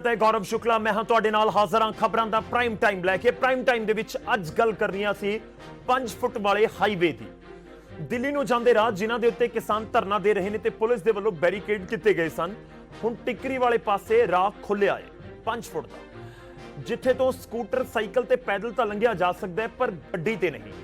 गौरव शुक्ला मैं हाँ तुहाडे नाल हाज़र हाँ खबरां दा प्राइम टाइम लैके प्राइम टाइम दे विच अज गल करनी सी 5 फुट वाले हाईवे दी दिल्ली नूं जांदे राह जिन्हां दे उत्ते किसान धरना दे रहे ने ते पुलिस दे वल्लों बैरीकेड कीते गए सन। हुण टिकरी वाले पासे राह खुल्लिआ है 5 फुट दा जिथे तो स्कूटर साइकिल ते पैदल तां लंघिआ जा सकदा है पर गड्डी ते नहीं।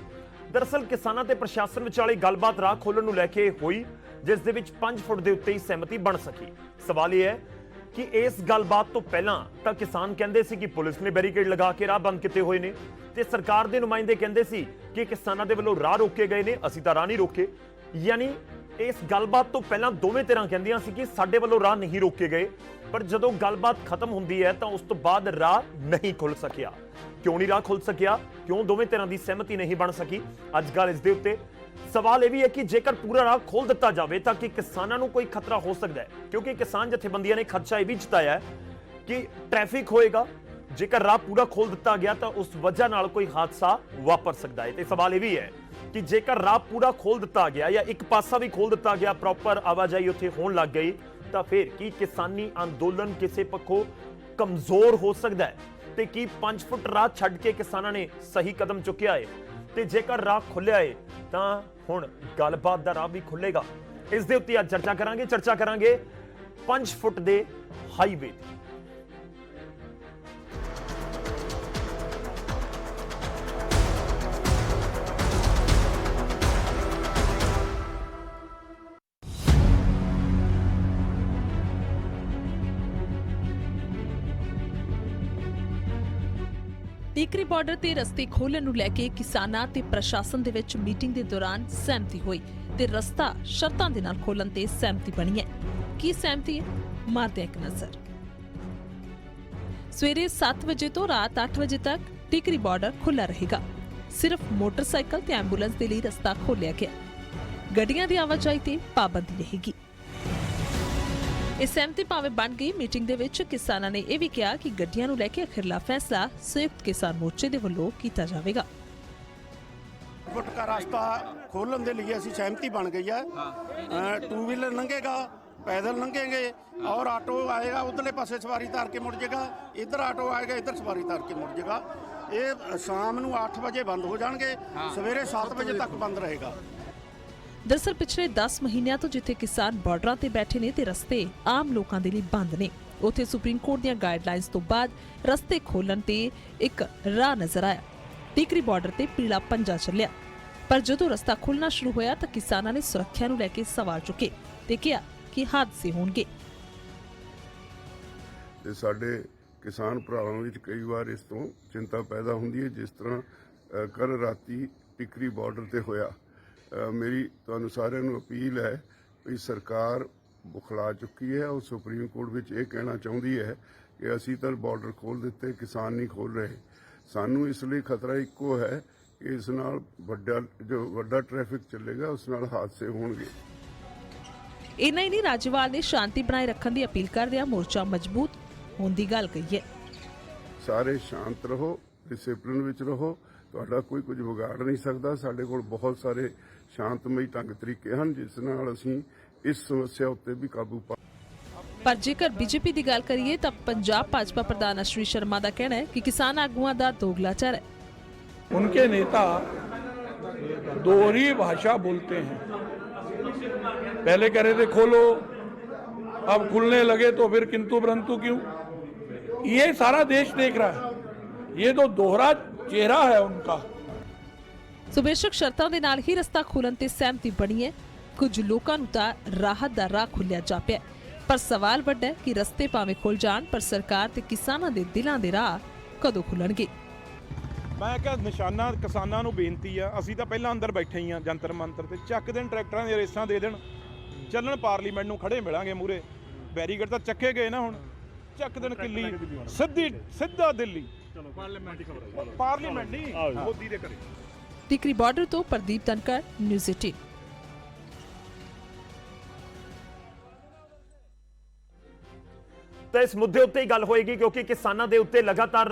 दरअसल किसानां ते प्रशासन विचाले गलबात राह खोलण नूं लैके होई जिस दे विच 5 फुट दे उत्ते ही सहमति बण सकी। सवाल यह है कि इस गलबात तो पहला तो किसान कहते सी कि पुलिस ने बैरीकेड लगा के राह बंद किए हुए ने ते सरकार के नुमाइंदे कहते सी कि किसानों के वल्लों राह रोके गए ने, असीं तां राह नहीं रोके। यानी इस गलबात तो पहला दोवें धिरां कहंदियां सी कि साडे वल्लों राह नहीं रोके गए, पर जदों गलबात खत्म हुंदी है तो उस तो बाद राह नहीं खुल सकिया। क्यों नहीं राह खुल सकिया, क्यों दोवें धिरां दी सहमति नहीं बन सकी, अज गल इस दे उत्ते। सवाल यह भी है कि जेकर पूरा राह खोल दिता जाए तो कि किसानों को कोई खतरा हो सकता है, क्योंकि किसान जथेबंदियां ने खदशा यह भी जताया है कि ट्रैफिक होएगा जेकर राह पूरा खोल दिता गया तो उस वजह नाल कोई हादसा वापर सकता है। तो सवाल यह भी है कि जेकर राह पूरा खोल दिता गया या एक पासा भी खोल दिता गया, प्रॉपर आवाजाही उत्थे होण लग गई तो फिर की किसानी अंदोलन किसी पक्षों कमजोर हो सकता है, तो की 5 फुट राह छड्ड के किसानों ने सही कदम चुकिया है, तो जेकर राह खुलिया है तो हुण गलबात दा राह भी खुलेगा। इस दे उत्ते अज चर्चा करांगे 5 फुट दे हाईवे। टिकरी बार्डर ते रस्ते खोलण नूं लैके किसानां ते प्रशासन दे विच मीटिंग दे दौरान सहमति होई ते रस्ता शर्तां दे नाल खोलण ते सहमति बनी है। की सहमति है, मारदे एक नज़र। सवेरे 7 बजे तो रात 8 बजे तक टिकरी बार्डर खुला रहेगा। सिर्फ मोटरसाइकिल ते एंबूलेंस दे लई रस्ता खोलिया गया। गड्डियां दी आवाजाही ते पाबंदी रहेगी। इस सहमति भावें बन गई मीटिंग दे विच किसानां ने यह भी कहा कि गड्डियां नूं लैके अखिरला फैसला संयुक्त किसान मोर्चे दे वल्लों कीता जावेगा। फुट का रास्ता खोलने के लिए असी सहमति बन गई है। 2 व्हीलर लंघेगा, पैदल लंघेंगे और ऑटो आएगा उधरले पासे सवारी तार के मुड़ जाएगा, इधर ऑटो आएगा इधर सवारी तार के मुड़ जाएगा। ये शाम को 8 बजे बंद हो जाएंगे, सवेरे 7 बजे तक बंद रहेगा। दरअसल पिछले 10 महीनों तो जिथे किसान बार्डरां ते बैठे ने ते रस्ते आम लोकां दे लई बंद ने, उत्थे सुप्रीम कोर्ट दीआं गाइडलाइंस तो बाद रस्ते खोलण ते एक राह नजर आया। टिकरी बार्डर ते पीला पंजा चलिया, पर जदों रस्ता खुलना शुरू होया तां किसानां ने सुरक्षा नूं लैके सवाल चुके ते कहा कि हादसे होणगे। ते साडे किसान भरावां विच कई वार इस तो चिंता पैदा हुंदी है, जिस तरह कल राती टिकरी बार्डर ते होया। मेरी तुहानूं सारिआं नूं अपील है कि सरकार बुखला चुकी है और सुप्रीम कोर्ट विच ये कहना चाहुंदी है कि असीं तां बार्डर खोल दित्ते, किसान नहीं खोल रहे। सानूं इसलिए खतरा इक्को है कि इस नाल वड्डा ट्रैफिक चलेगा, उस नाल हादसे होणगे। इन्ना ही नहीं, राज्यपाल ने शांति बनाए रखने की अपील करदिआं मोर्चा मजबूत होने की गल कही है। सारे शांत रहो, डिसिपलिन विच रहो, तुहाडा कोई कुछ बिगाड़ नहीं सकता। साडे कोल बहुत सारे शांतमई ढंग तरीके हैं जिस नाल असीं इस समस्या उत्ते भी काबू पा। पर जेकर बीजेपी की गल करिए तो पंजाब भाजपा प्रधान आश्रय शर्मा का कहना है कि किसान आगुआं दा दोगलाचार है। उनके नेता दोहरी भाषा बोलते हैं। पहले कह रहे थे खोलो, अब खुलने लगे तो फिर किंतु परंतु क्यों? ये सारा देश देख रहा है। ये तो दोहरा चेहरा है उनका। बेशक शर्तां दे नाल ही रस्ता खोलण ते सहमति बनी है। कुछ लोकां नूं तां राहत दा राह खुलिया जापिया, पर सवाल वड्डा है कि रस्ते भावें खुल जाण पर सरकार ते किसानां दे दिलां दे राह कदों खुलणगे। मैं क्या निशाना किसानां नूं बेनती आ, असीं तां पहिलां अंदर बैठे ही आ जंतर मंतर ते ਚੱਕ देण ट्रैक्टरां दी रेसां दे देण, ਚੱਲਣ ਪਾਰਲੀਮੈਂਟ ਨੂੰ ਖੜੇ ਮਿਲਾਂਗੇ ਮੂਰੇ। बैरीकेड ਤਾਂ ਚੱਕੇ गए ना, ਹੁਣ ਚੱਕ देण किल्ली सिद्धा दिल्ली पार्लीमेंट नहीं मोदी दे घरे। टिकरी बार्डर तो प्रदीप धनखड़, न्यूज़ 18। तो इस मुद्दे उत्ते ही गल होएगी क्योंकि किसानां दे उत्ते लगातार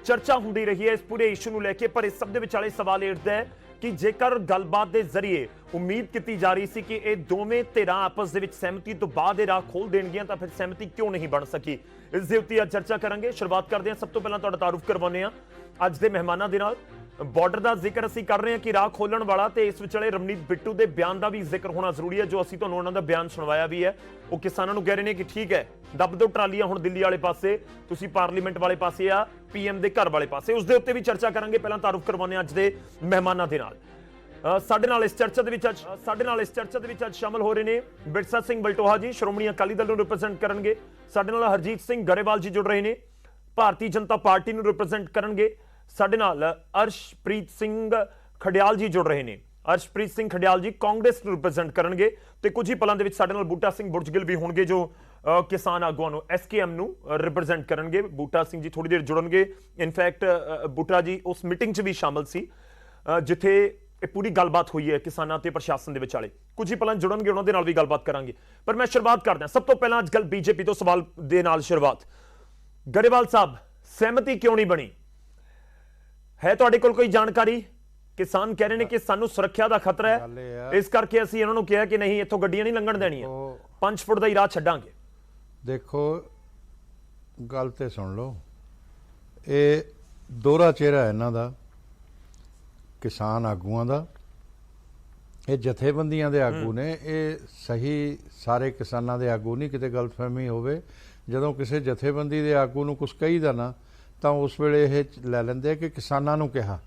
चर्चा हुंदी रही है इस पूरे इशू नूं लैके, पर इस सब दे विचाले सवाल ये उठदा है ਕਿ ਜੇਕਰ ਗੱਲਬਾਤ ਦੇ ਜ਼ਰੀਏ ਉਮੀਦ ਕੀਤੀ ਜਾ ਰਹੀ ਸੀ ਕਿ ਇਹ ਦੋਵੇਂ ਧਿਰਾਂ ਆਪਸ ਦੇ ਵਿੱਚ ਸਹਿਮਤੀ ਤੋਂ ਬਾਅਦ ਇਹ ਰਾਹ ਖੋਲ ਦੇਣਗੀਆਂ, ਤਾਂ ਫਿਰ ਸਹਿਮਤੀ ਕਿਉਂ ਨਹੀਂ ਬਣ ਸਕੀ, ਇਸ ਦੇ ਉੱਤੇ ਅੱਜ ਚਰਚਾ ਕਰਾਂਗੇ। ਸ਼ੁਰੂਆਤ ਕਰਦੇ ਹਾਂ, ਸਭ ਤੋਂ ਪਹਿਲਾਂ ਤੁਹਾਡਾ ਤਾਰੂਫ ਕਰਵਾਉਂਦੇ ਹਾਂ ਅੱਜ ਦੇ ਮਹਿਮਾਨਾਂ ਦੇ ਨਾਲ। ਬਾਰਡਰ ਦਾ ਜ਼ਿਕਰ ਅਸੀਂ ਕਰ ਰਹੇ ਹਾਂ ਕਿ ਰਾਹ ਖੋਲਣ ਵਾਲਾ, ਤੇ ਇਸ ਵਿਚਾਲੇ ਰਮਨੀਤ ਬਿੱਟੂ ਦੇ ਬਿਆਨ ਦਾ ਵੀ ਜ਼ਿਕਰ ਹੋਣਾ ਜ਼ਰੂਰੀ ਹੈ, ਜੋ ਅਸੀਂ ਤੁਹਾਨੂੰ ਉਹਨਾਂ ਦਾ ਬਿਆਨ ਸੁਣਵਾਇਆ ਵੀ ਹੈ। ਉਹ ਕਿਸਾਨਾਂ ਨੂੰ ਕਹਿ ਰਹੇ ਨੇ ਕਿ ਠੀਕ ਹੈ, ਦੱਬ ਦੋ ਟਰਾਲੀਆਂ ਹੁਣ ਦਿੱਲੀ ਵਾਲੇ ਪਾਸੇ, ਤੁਸੀਂ ਪਾਰਲੀਮੈਂਟ ਵਾਲੇ ਪਾਸੇ ਆ PM ਦੇ ਘਰ ਵਾਲੇ ਪਾਸੇ, ਉਸ ਦੇ ਉੱਤੇ ਵੀ ਚਰਚਾ ਕਰਾਂਗੇ। ਪਹਿਲਾਂ ਤਾਰੂਫ ਕਰਵਾਉਂਦੇ ਹਾਂ ਅੱਜ ਦੇ ਮਹਿਮਾਨਾਂ ਦੇ ਨਾਲ। ਸਾਡੇ ਨਾਲ ਇਸ ਚਰਚਾ ਦੇ ਵਿੱਚ ਅੱਜ ਸ਼ਾਮਲ ਹੋ ਰਹੇ ਨੇ ਬਿਰਸਾ ਸਿੰਘ ਬਲਟੋਹਾ ਜੀ, ਸ਼੍ਰੋਮਣੀ ਅਕਾਲੀ ਦਲ ਨੂੰ ਰਿਪਰੈਜ਼ੈਂਟ ਕਰਨਗੇ। ਸਾਡੇ ਨਾਲ ਹਰਜੀਤ ਸਿੰਘ ਗਰੇਵਾਲ ਜੀ ਜੁੜ ਰਹੇ ਨੇ, ਭਾਰਤੀ ਜਨਤਾ ਪਾਰਟੀ ਨੂੰ ਰਿਪਰੈਜ਼ੈਂਟ ਕਰਨਗੇ। ਸਾਡੇ ਨਾਲ ਅਰਸ਼ਪ੍ਰੀਤ ਸਿੰਘ ਖਡਿਆਲ ਜੀ ਜੁੜ ਰਹੇ ਨੇ, ਅਰਸ਼ਪ੍ਰੀਤ ਸਿੰਘ ਖਡਿਆਲ ਜੀ ਕਾਂਗਰਸ ਨੂੰ ਰਿਪਰੈਜ਼ੈਂਟ ਕਰਨਗੇ। ਤੇ ਕੁਝ ਹੀ ਪਲਾਂ ਦੇ ਵਿੱਚ ਸਾਡੇ ਨਾਲ ਬੂਟਾ ਸਿੰਘ ਬੁਰਜਗਿੱਲ ਵੀ ਹੋਣਗੇ, ਜੋ ਕਿਸਾਨ ਆਗੂਆਂ ਨੂੰ SKM ਨੂੰ ਰਿਪਰੈਜ਼ੈਂਟ ਕਰਨਗੇ। ਬੂਟਾ ਸਿੰਘ ਜੀ ਥੋੜੀ ਦੇਰ ਜੁੜਨਗੇ। ਇਨਫੈਕਟ ਬੂਟਾ ਜੀ ਉਸ ਮੀਟਿੰਗ 'ਚ ਵੀ ਸ਼ਾਮਲ ਸੀ ਜਿੱਥੇ ਇਹ ਪੂਰੀ ਗੱਲਬਾਤ ਹੋਈ ਹੈ ਕਿਸਾਨਾਂ ਤੇ ਪ੍ਰਸ਼ਾਸਨ ਦੇ ਵਿਚਾਲੇ। ਕੁਝ ਹੀ ਪਲਾਂ ਜੁੜਨਗੇ, ਉਹਨਾਂ ਦੇ ਨਾਲ ਵੀ ਗੱਲਬਾਤ ਕਰਾਂਗੇ। ਪਰ ਮੈਂ ਸ਼ੁਰੂਆਤ ਕਰਦਾ ਸਭ ਤੋਂ ਪਹਿਲਾਂ ਅੱਜ ਕੱਲ BJP ਤੋਂ ਸਵਾਲ ਦੇ ਨਾਲ ਸ਼ੁਰੂਆਤ। ਗਰੇਵਾਲ ਸਾਹਿਬ, ਸਹਿਮਤੀ ਕਿਉਂ ਨਹੀਂ ਬਣੀ ਹੈ? ਤੁਹਾਡੇ ਕੋਲ ਕੋਈ ਜਾਣਕਾਰੀ? ਕਿਸਾਨ ਕਹਿ ਰਹੇ ਨੇ ਕਿ ਸਾਨੂੰ ਸੁਰੱਖਿਆ ਦਾ ਖਤਰਾ ਹੈ, ਇਸ ਕਰਕੇ ਅਸੀਂ ਇਹਨਾਂ ਨੂੰ ਕਿਹਾ ਕਿ ਨਹੀਂ, ਇੱਥੋਂ ਗੱਡੀਆਂ ਨਹੀਂ ਲੰਘਣ ਦੇਣੀਆਂ, 5 ਫੁੱਟ ਦਾ ਹੀ ਰਾਹ ਛੱਡਾਂਗੇ। ਦੇਖੋ, ਗੱਲ ਤੇ ਸੁਣ ਲਓ, ਇਹ ਦੋਹਰਾ ਚਿਹਰਾ ਇਹਨਾਂ ਦਾ, ਕਿਸਾਨ ਆਗੂਆਂ ਦਾ। ਇਹ ਜਥੇਬੰਦੀਆਂ ਦੇ ਆਗੂ ਨੇ, ਇਹ ਸਹੀ ਸਾਰੇ ਕਿਸਾਨਾਂ ਦੇ ਆਗੂ ਨਹੀਂ, ਕਿਤੇ ਗਲਤਫਹਿਮੀ ਹੋਵੇ। ਜਦੋਂ ਕਿਸੇ ਜਥੇਬੰਦੀ ਦੇ ਆਗੂ ਨੂੰ ਕੁਝ ਕਹੀਦਾ ਨਾ, ਤਾਂ ਉਸ ਵੇਲੇ ਇਹ ਲੈ ਲੈਂਦੇ ਕਿ ਕਿਸਾਨਾਂ ਨੂੰ ਕਿਹਾ।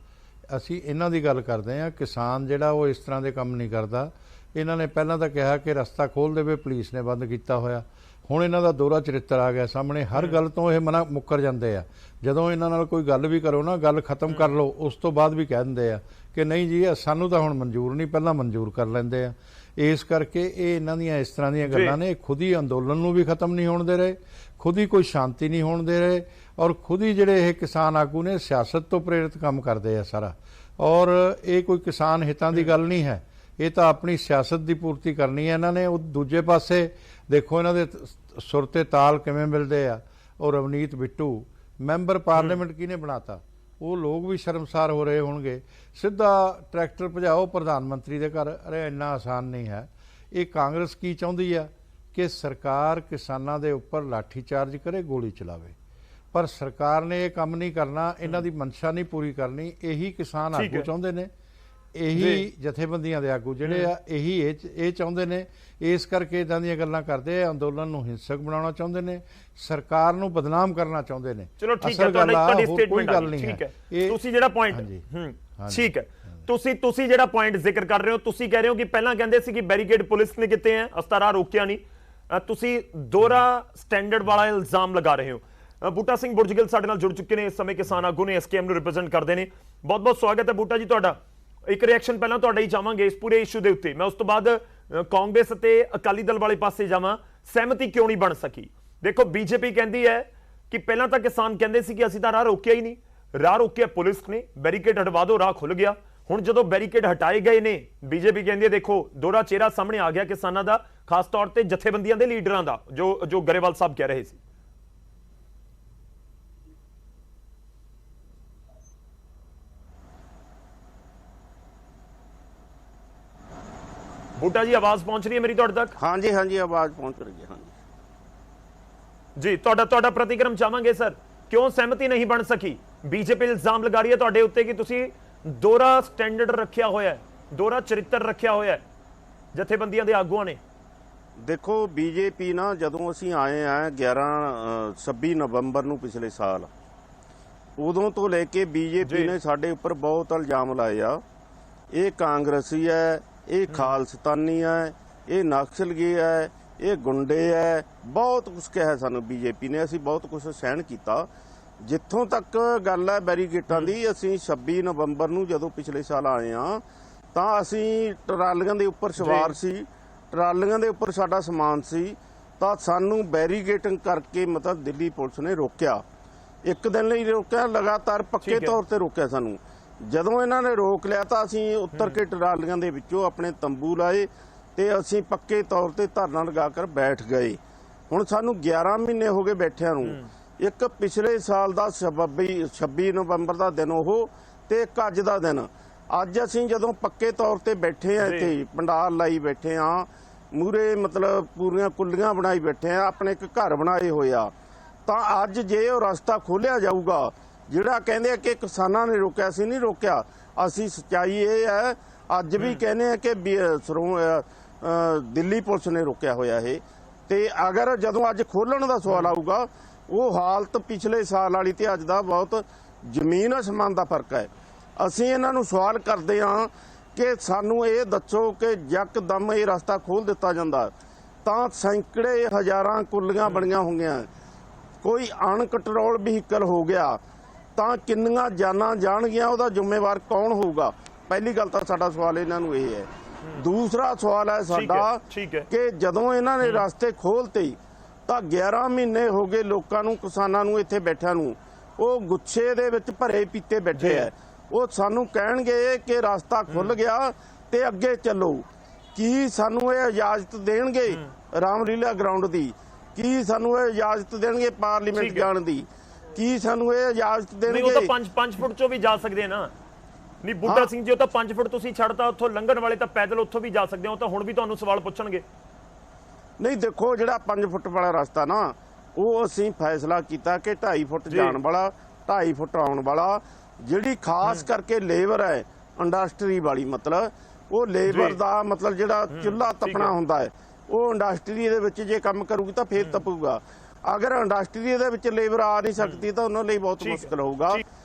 ਅਸੀਂ ਇਹਨਾਂ ਦੀ ਗੱਲ ਕਰਦੇ ਹਾਂ। ਕਿਸਾਨ ਜਿਹੜਾ ਉਹ ਇਸ ਤਰ੍ਹਾਂ ਦੇ ਕੰਮ ਨਹੀਂ ਕਰਦਾ। ਇਹਨਾਂ ਨੇ ਪਹਿਲਾਂ ਤਾਂ ਕਿਹਾ ਕਿ ਰਸਤਾ ਖੋਲ੍ਹ ਦੇਵੇ, ਪੁਲਿਸ ਨੇ ਬੰਦ ਕੀਤਾ ਹੋਇਆ। ਹੁਣ ਇਹਨਾਂ ਦਾ ਦੋਹਰਾ ਚਰਿੱਤਰ ਆ ਗਿਆ ਸਾਹਮਣੇ, ਹਰ ਗੱਲ ਤੋਂ ਇਹ ਮੁੱਕਰ ਜਾਂਦੇ ਆ। ਜਦੋਂ ਇਹਨਾਂ ਨਾਲ ਕੋਈ ਗੱਲ ਵੀ ਕਰੋ ਨਾ, ਗੱਲ ਖਤਮ ਕਰ ਲਓ, ਉਸ ਤੋਂ ਬਾਅਦ ਵੀ ਕਹਿ ਦਿੰਦੇ ਆ ਕਿ ਨਹੀਂ ਜੀ ਸਾਨੂੰ ਤਾਂ ਹੁਣ ਮਨਜ਼ੂਰ ਨਹੀਂ, ਪਹਿਲਾਂ ਮਨਜ਼ੂਰ ਕਰ ਲੈਂਦੇ ਆ। ਇਸ ਕਰਕੇ ਇਹ ਇਹਨਾਂ ਦੀਆਂ ਇਸ ਤਰ੍ਹਾਂ ਦੀਆਂ ਗੱਲਾਂ ਨੇ। ਖੁਦ ਹੀ ਅੰਦੋਲਨ ਨੂੰ ਵੀ ਖਤਮ ਨਹੀਂ ਹੋਣ ਦੇ ਰਹੇ, ਖੁਦ ਹੀ ਕੋਈ ਸ਼ਾਂਤੀ ਨਹੀਂ ਹੋਣ ਦੇ ਰਹੇ, ਔਰ ਖੁਦ ਹੀ ਜਿਹੜੇ ਇਹ ਕਿਸਾਨ ਆਗੂ ਨੇ ਸਿਆਸਤ ਤੋਂ ਪ੍ਰੇਰਿਤ ਕੰਮ ਕਰਦੇ ਆ ਸਾਰਾ। ਔਰ ਇਹ ਕੋਈ ਕਿਸਾਨ ਹਿੱਤਾਂ ਦੀ ਗੱਲ ਨਹੀਂ ਹੈ, ਇਹ ਤਾਂ ਆਪਣੀ ਸਿਆਸਤ ਦੀ ਪੂਰਤੀ ਕਰਨੀ ਹੈ ਇਹਨਾਂ ਨੇ। ਉਹ ਦੂਜੇ ਪਾਸੇ ਦੇਖੋ ਇਹਨਾਂ ਦੇ ਸੁਰ ਤੇ ਤਾਲ ਕਿਵੇਂ ਮਿਲਦੇ ਆ। ਔਰ ਰਵਨੀਤ ਬਿੱਟੂ ਮੈਂਬਰ ਪਾਰਲੀਮੈਂਟ ਕਿਹਨੇ ਬਣਾਤਾ? ਉਹ ਲੋਕ ਵੀ ਸ਼ਰਮਸਾਰ ਹੋ ਰਹੇ ਹੋਣਗੇ। ਸਿੱਧਾ ਟਰੈਕਟਰ ਭਜਾਓ ਪ੍ਰਧਾਨ ਮੰਤਰੀ ਦੇ ਘਰ। ਅਰੇ ਇੰਨਾ ਆਸਾਨ ਨਹੀਂ ਹੈ। ਇਹ ਕਾਂਗਰਸ ਕੀ ਚਾਹੁੰਦੀ ਆ ਕਿ ਸਰਕਾਰ ਕਿਸਾਨਾਂ ਦੇ ਉੱਪਰ ਲਾਠੀਚਾਰਜ ਕਰੇ, ਗੋਲੀ ਚਲਾਵੇ, ਪਰ ਸਰਕਾਰ ਨੇ ਇਹ ਕੰਮ ਨਹੀਂ ਕਰਨਾ। ਇਹਨਾਂ ਦੀ ਮਨਸ਼ਾ ਨਹੀਂ ਪੂਰੀ ਕਰਨੀ। ਇਹੀ ਕਿਸਾਨ ਆਗੂ ਚਾਹੁੰਦੇ ਨੇ, ਇਹੀ ਜਥੇਬੰਦੀਆਂ ਦੇ ਆਗੂ ਜਿਹੜੇ ਆ, ਇਹੀ ਇਹ ਚਾਹੁੰਦੇ ਨੇ। ਇਸ ਕਰਕੇ ਇਦਾਂ ਦੀਆਂ ਗੱਲਾਂ ਕਰਦੇ ਆ, ਅੰਦੋਲਨ ਨੂੰ ਹਿੰਸਕ ਬਣਾਉਣਾ ਚਾਹੁੰਦੇ ਨੇ, ਸਰਕਾਰ ਨੂੰ ਬਦਨਾਮ ਕਰਨਾ ਚਾਹੁੰਦੇ ਨੇ। ਚਲੋ ਠੀਕ ਹੈ, ਤੁਹਾਡੀ ਸਟੇਟਮੈਂਟ ਗੱਲ ਨਹੀਂ ਹੈ। ਤੁਸੀਂ ਜਿਹੜਾ ਪੁਆਇੰਟ ਠੀਕ ਹੈ, ਤੁਸੀਂ ਜਿਹੜਾ ਪੁਆਇੰਟ ਜ਼ਿਕਰ ਕਰ ਰਹੇ ਹੋ, ਤੁਸੀਂ ਕਹਿ ਰਹੇ ਹੋ ਕਿ ਪਹਿਲਾਂ ਕਹਿੰਦੇ ਸੀ ਕਿ ਬੈਰੀਕੇਡ ਪੁਲਿਸ ਨੇ ਕੀਤੇ ਆ, ਅਸਤਾਰਾ ਰੋਕਿਆ ਨਹੀਂ। ਤੁਸੀਂ ਦੋਹਰਾ ਸਟੈਂਡਰਡ ਵਾਲਾ ਇਲਜ਼ਾਮ ਲਗਾ ਰਹੇ ਹੋ। ਬੂਟਾ ਸਿੰਘ ਬੁਰਜਗਿੱਲ ਸਾਡੇ ਨਾਲ ਜੁੜ ਚੁੱਕੇ ਨੇ, ਇਸ ਸਮੇਂ ਕਿਸਾਨ ਆਗੂ ਨੇ, SKM ਨੂੰ ਰਿਪਰੈਜ਼ੈਂਟ ਕਰਦੇ ਨੇ। ਬਹੁਤ ਬਹੁਤ ਸਵਾਗਤ ਹੈ ਬੂਟਾ ਜੀ ਤੁਹਾਡਾ। ਇੱਕ ਰਿਐਕਸ਼ਨ ਪਹਿਲਾਂ ਤੁਹਾਡਾ ਹੀ ਚਾਹਾਂਗੇ ਇਸ ਪੂਰੇ ਇਸ਼ੂ ਦੇ ਉੱਤੇ। ਮੈਂ ਉਸ ਤੋਂ ਬਾਅਦ ਕਾਂਗਰਸ ਅਤੇ ਅਕਾਲੀ ਦਲ ਵਾਲੇ ਪਾਸੇ ਜਾਵਾਂ। ਸਹਿਮਤੀ ਕਿਉਂ ਨਹੀਂ ਬਣ ਸਕੀ? ਦੇਖੋ, BJP ਕਹਿੰਦੀ ਹੈ ਕਿ ਪਹਿਲਾਂ ਤਾਂ ਕਿਸਾਨ ਕਹਿੰਦੇ ਸੀ ਕਿ ਅਸੀਂ ਤਾਂ ਰਾਹ ਰੋਕਿਆ ਹੀ ਨਹੀਂ, ਰਾਹ ਰੋਕਿਆ ਪੁਲਿਸ ਨੇ, ਬੈਰੀਕੇਡ ਹਟਵਾ ਦਿਓ, ਰਾਹ ਖੁੱਲ ਗਿਆ। ਹੁਣ ਜਦੋਂ ਬੈਰੀਕੇਡ ਹਟਾਏ ਗਏ ਨੇ, BJP ਕਹਿੰਦੀ ਹੈ ਦੇਖੋ ਦੋਹਰਾ ਚਿਹਰਾ ਸਾਹਮਣੇ ਆ ਗਿਆ ਕਿਸਾਨਾਂ ਦਾ, ਖਾਸ ਤੌਰ ਤੇ ਜਥੇਬੰਦੀਆਂ ਦੇ ਲੀਡਰਾਂ ਦਾ, ਜੋ ਗਰੇਵਾਲ ਸਾਹਿਬ ਕਹਿ ਰਹੇ ਸੀ। ਬੂਟਾ ਜੀ, ਆਵਾਜ਼ ਪਹੁੰਚ ਰਹੀ ਹੈ ਮੇਰੀ ਤੁਹਾਡੇ ਤੱਕ? ਹਾਂਜੀ ਹਾਂਜੀ, ਆਵਾਜ਼ ਪਹੁੰਚ ਰਹੀ ਹੈ। ਹਾਂਜੀ ਜੀ, ਤੁਹਾਡਾ ਪ੍ਰਤੀਕਰਮ ਚਾਹਾਂਗੇ ਸਰ। ਕਿਉਂ ਸਹਿਮਤੀ ਨਹੀਂ ਬਣ ਸਕੀ? BJP ਇਲਜ਼ਾਮ ਲਗਾ ਰਹੀ ਹੈ ਤੁਹਾਡੇ ਉੱਤੇ ਕਿ ਤੁਸੀਂ ਦੋਹਰਾ ਸਟੈਂਡਰਡ ਰੱਖਿਆ ਹੋਇਆ ਹੈ, ਦੋਹਰਾ ਚਰਿੱਤਰ ਰੱਖਿਆ ਹੋਇਆ ਹੈ ਜਥੇਬੰਦੀਆਂ ਦੇ ਆਗੂਆਂ ਨੇ। ਦੇਖੋ, BJP ਨਾ, ਜਦੋਂ ਅਸੀਂ ਆਏ ਆ 26 ਨਵੰਬਰ ਨੂੰ ਪਿਛਲੇ ਸਾਲ, ਉਦੋਂ ਤੋਂ ਲੈ ਕੇ BJP ਨੇ ਸਾਡੇ ਉੱਪਰ ਬਹੁਤ ਇਲਜ਼ਾਮ ਲਾਏ ਆ। ਇਹ ਕਾਂਗਰਸੀ ਹੈ, ਇਹ ਖਾਲਸਤਾਨੀ ਹੈ, ਇਹ ਨਕਸਲਗੀ ਹੈ, ਇਹ ਗੁੰਡੇ ਹੈ, ਬਹੁਤ ਕੁਝ ਕਿਹਾ ਸਾਨੂੰ BJP ਨੇ। ਅਸੀਂ ਬਹੁਤ ਕੁਝ ਸਹਿਣ ਕੀਤਾ। ਜਿੱਥੋਂ ਤੱਕ ਗੱਲ ਹੈ ਬੈਰੀਕੇਟਾਂ ਦੀ, ਅਸੀਂ 26 ਨਵੰਬਰ ਨੂੰ ਜਦੋਂ ਪਿਛਲੇ ਸਾਲ ਆਏ ਆ, ਤਾਂ ਅਸੀਂ ਟਰਾਲੀਆਂ ਦੇ ਉੱਪਰ ਸਵਾਰ ਸੀ, ਟਰਾਲੀਆਂ ਦੇ ਉੱਪਰ ਸਾਡਾ ਸਮਾਨ ਸੀ, ਤਾਂ ਸਾਨੂੰ ਬੈਰੀਕੇਟਿੰਗ ਕਰਕੇ ਮਤਲਬ ਦਿੱਲੀ ਪੁਲਿਸ ਨੇ ਰੋਕਿਆ। ਇੱਕ ਦਿਨ ਲਈ ਰੋਕਿਆ, ਲਗਾਤਾਰ ਪੱਕੇ ਤੌਰ ਤੇ ਰੋਕਿਆ ਸਾਨੂੰ। ਜਦੋਂ ਇਹਨਾਂ ਨੇ ਰੋਕ ਲਿਆ ਤਾਂ ਅਸੀਂ ਉੱਤਰ ਕੇ ਟਰਾਲੀਆਂ ਦੇ ਵਿੱਚੋਂ ਆਪਣੇ ਤੰਬੂ ਲਾਏ ਤੇ ਅਸੀਂ ਪੱਕੇ ਤੌਰ ਤੇ ਧਰਨਾ ਲਗਾ ਕੇ ਬੈਠ ਗਏ। ਹੁਣ ਸਾਨੂੰ 11 ਮਹੀਨੇ ਹੋ ਗਏ ਬੈਠਿਆਂ ਨੂੰ। ਇੱਕ ਪਿਛਲੇ ਸਾਲ ਦਾ 26 ਨਵੰਬਰ ਦਾ ਦਿਨ ਉਹ, ਤੇ ਇੱਕ ਅੱਜ ਦਾ ਦਿਨ, ਅੱਜ ਅਸੀਂ ਜਦੋਂ ਪੱਕੇ ਤੌਰ ਤੇ ਬੈਠੇ ਆ ਇੱਥੇ ਪੰਡਾਲ ਲਾਈ ਬੈਠੇ ਆ ਮੂਰੇ ਮਤਲਬ ਪੂਰੀਆਂ ਕੁੱਲੀਆਂ ਬਣਾਈ ਬੈਠੇ ਆ ਆਪਣੇ ਇੱਕ ਘਰ ਬਣਾਏ ਹੋਏ ਆ ਤਾਂ ਅੱਜ ਜੇ ਉਹ ਰਸਤਾ ਖੋਲਿਆ ਜਾਊਗਾ ਜਿਹੜਾ ਕਹਿੰਦੇ ਆ ਕਿ ਕਿਸਾਨਾਂ ਨੇ ਰੋਕਿਆ ਸੀ ਨਹੀਂ ਰੋਕਿਆ ਅਸੀਂ ਸੱਚਾਈ ਇਹ ਹੈ ਅੱਜ ਵੀ ਕਹਿੰਦੇ ਆ ਕਿ ਦਿੱਲੀ ਪੁਲਿਸ ਨੇ ਰੋਕਿਆ ਹੋਇਆ ਇਹ ਤੇ ਅਗਰ ਜਦੋਂ ਅੱਜ ਖੋਲਣ ਦਾ ਸਵਾਲ ਆਊਗਾ ਉਹ ਹਾਲਤ ਪਿਛਲੇ ਸਾਲ ਵਾਲੀ ਤੇ ਅੱਜ ਦਾ ਬਹੁਤ ਜ਼ਮੀਨ ਅਸਮਾਨ ਦਾ ਫਰਕ ਹੈ। ਅਸੀਂ ਇਹਨਾਂ ਨੂੰ ਸਵਾਲ ਕਰਦੇ ਹਾਂ ਕਿ ਸਾਨੂੰ ਇਹ ਦੱਸੋ ਕਿ ਯਕਦਮ ਇਹ ਰਸਤਾ ਖੋਲ ਦਿੱਤਾ ਜਾਂਦਾ ਤਾਂ ਸੈਂਕੜੇ ਹਜ਼ਾਰਾਂ ਕੁੱਲੀਆਂ ਬਣੀਆਂ ਹੋਈਆਂ ਕੋਈ ਅਨਕੰਟਰੋਲ ਵਹੀਕਲ ਹੋ ਗਿਆ ਤਾਂ ਕਿੰਨੀਆਂ ਜਾਨਾਂ ਜਾਣਗੀਆਂ ਉਹਦਾ ਜ਼ਿੰਮੇਵਾਰ ਕੌਣ ਹੋਊਗਾ। ਪਹਿਲੀ ਗੱਲ ਤਾਂ ਸਾਡਾ ਸਵਾਲ ਇਹਨਾਂ ਨੂੰ ਇਹ ਹੈ। ਦੂਸਰਾ ਸਵਾਲ ਹੈ ਸਾਡਾ ਕਿ ਜਦੋਂ ਇਹਨਾਂ ਨੇ ਰਸਤੇ ਖੋਲ੍ਹਤੇ ਤਾਂ 11 ਮਹੀਨੇ ਹੋ ਗਏ ਲੋਕਾਂ ਨੂੰ ਕਿਸਾਨਾਂ ਨੂੰ ਇੱਥੇ ਬੈਠਿਆਂ ਨੂੰ ਉਹ ਗੁੱਛੇ ਦੇ ਵਿੱਚ ਭਰੇ ਪੀਤੇ ਬੈਠੇ ਹੈ। ਉਹ ਸਾਨੂੰ ਕਹਿਣਗੇ ਕਿ ਰਸਤਾ ਖੁੱਲ ਗਿਆ ਤੇ ਅੱਗੇ ਚੱਲੋ। ਕੀ ਸਾਨੂੰ ਇਹ ਇਜਾਜ਼ਤ ਦੇਣਗੇ ਰਾਮਲੀਲਾ ਗਰਾਊਂਡ ਦੀ? ਕੀ ਸਾਨੂੰ ਇਹ ਇਜਾਜ਼ਤ ਦੇਣਗੇ ਪਾਰਲੀਮੈਂਟ ਜਾਣ ਦੀ? ਕੀ ਸਾਨੂੰ ਇਹ ਇਜਾਜ਼ਤ ਦੇਣਗੇ? ਉਹ ਤਾਂ 5 ਫੁੱਟ ਚੋਂ ਵੀ ਜਾ ਸਕਦੇ ਆ ਨਾ। ਨਹੀਂ ਬੂਟਾ ਸਿੰਘ ਜੀ ਉਹ ਤਾਂ 5 ਫੁੱਟ ਤੁਸੀਂ ਛੱਡਤਾ ਉੱਥੋਂ ਲੰਘਣ ਵਾਲੇ ਤਾਂ ਪੈਦਲ ਉੱਥੋਂ ਵੀ ਜਾ ਸਕਦੇ ਹੋ ਤਾਂ ਹੁਣ ਵੀ ਤੁਹਾਨੂੰ ਸਵਾਲ ਪੁੱਛਣਗੇ। ਨਹੀਂ ਦੇਖੋ ਜਿਹੜਾ 5 ਫੁੱਟ ਵਾਲਾ ਰਸਤਾ ਨਾ ਉਹ ਅਸੀਂ ਫੈਸਲਾ ਕੀਤਾ ਕਿ 2.5 ਫੁੱਟ ਜਾਣ ਵਾਲਾ 2.5 ਫੁੱਟ ਆਉਣ ਵਾਲਾ ਜਿਹੜੀ ਖਾਸ ਕਰਕੇ ਲੇਬਰ ਹੈ ਇੰਡਸਟਰੀ ਵਾਲੀ ਮਤਲਬ ਉਹ ਲੇਬਰ ਦਾ ਮਤਲਬ ਜਿਹੜਾ ਚੁੱਲ੍ਹਾ ਤਪਣਾ ਹੁੰਦਾ ਹੈ ਉਹ ਇੰਡਸਟਰੀ ਦੇ ਵਿੱਚ ਜੇ ਕੰਮ ਕਰੂਗੀ ਤਾਂ ਫੇਰ ਤਪੂਗਾ। ਅਗਰ ਇੰਡਸਟਰੀ ਦੇ ਵਿੱਚ ਲੇਬਰ ਆ ਨਹੀਂ ਸਕਦੀ ਤਾਂ ਉਹਨਾਂ ਲਈ ਬਹੁਤ ਮੁਸ਼ਕਲ ਹੋਊਗਾ।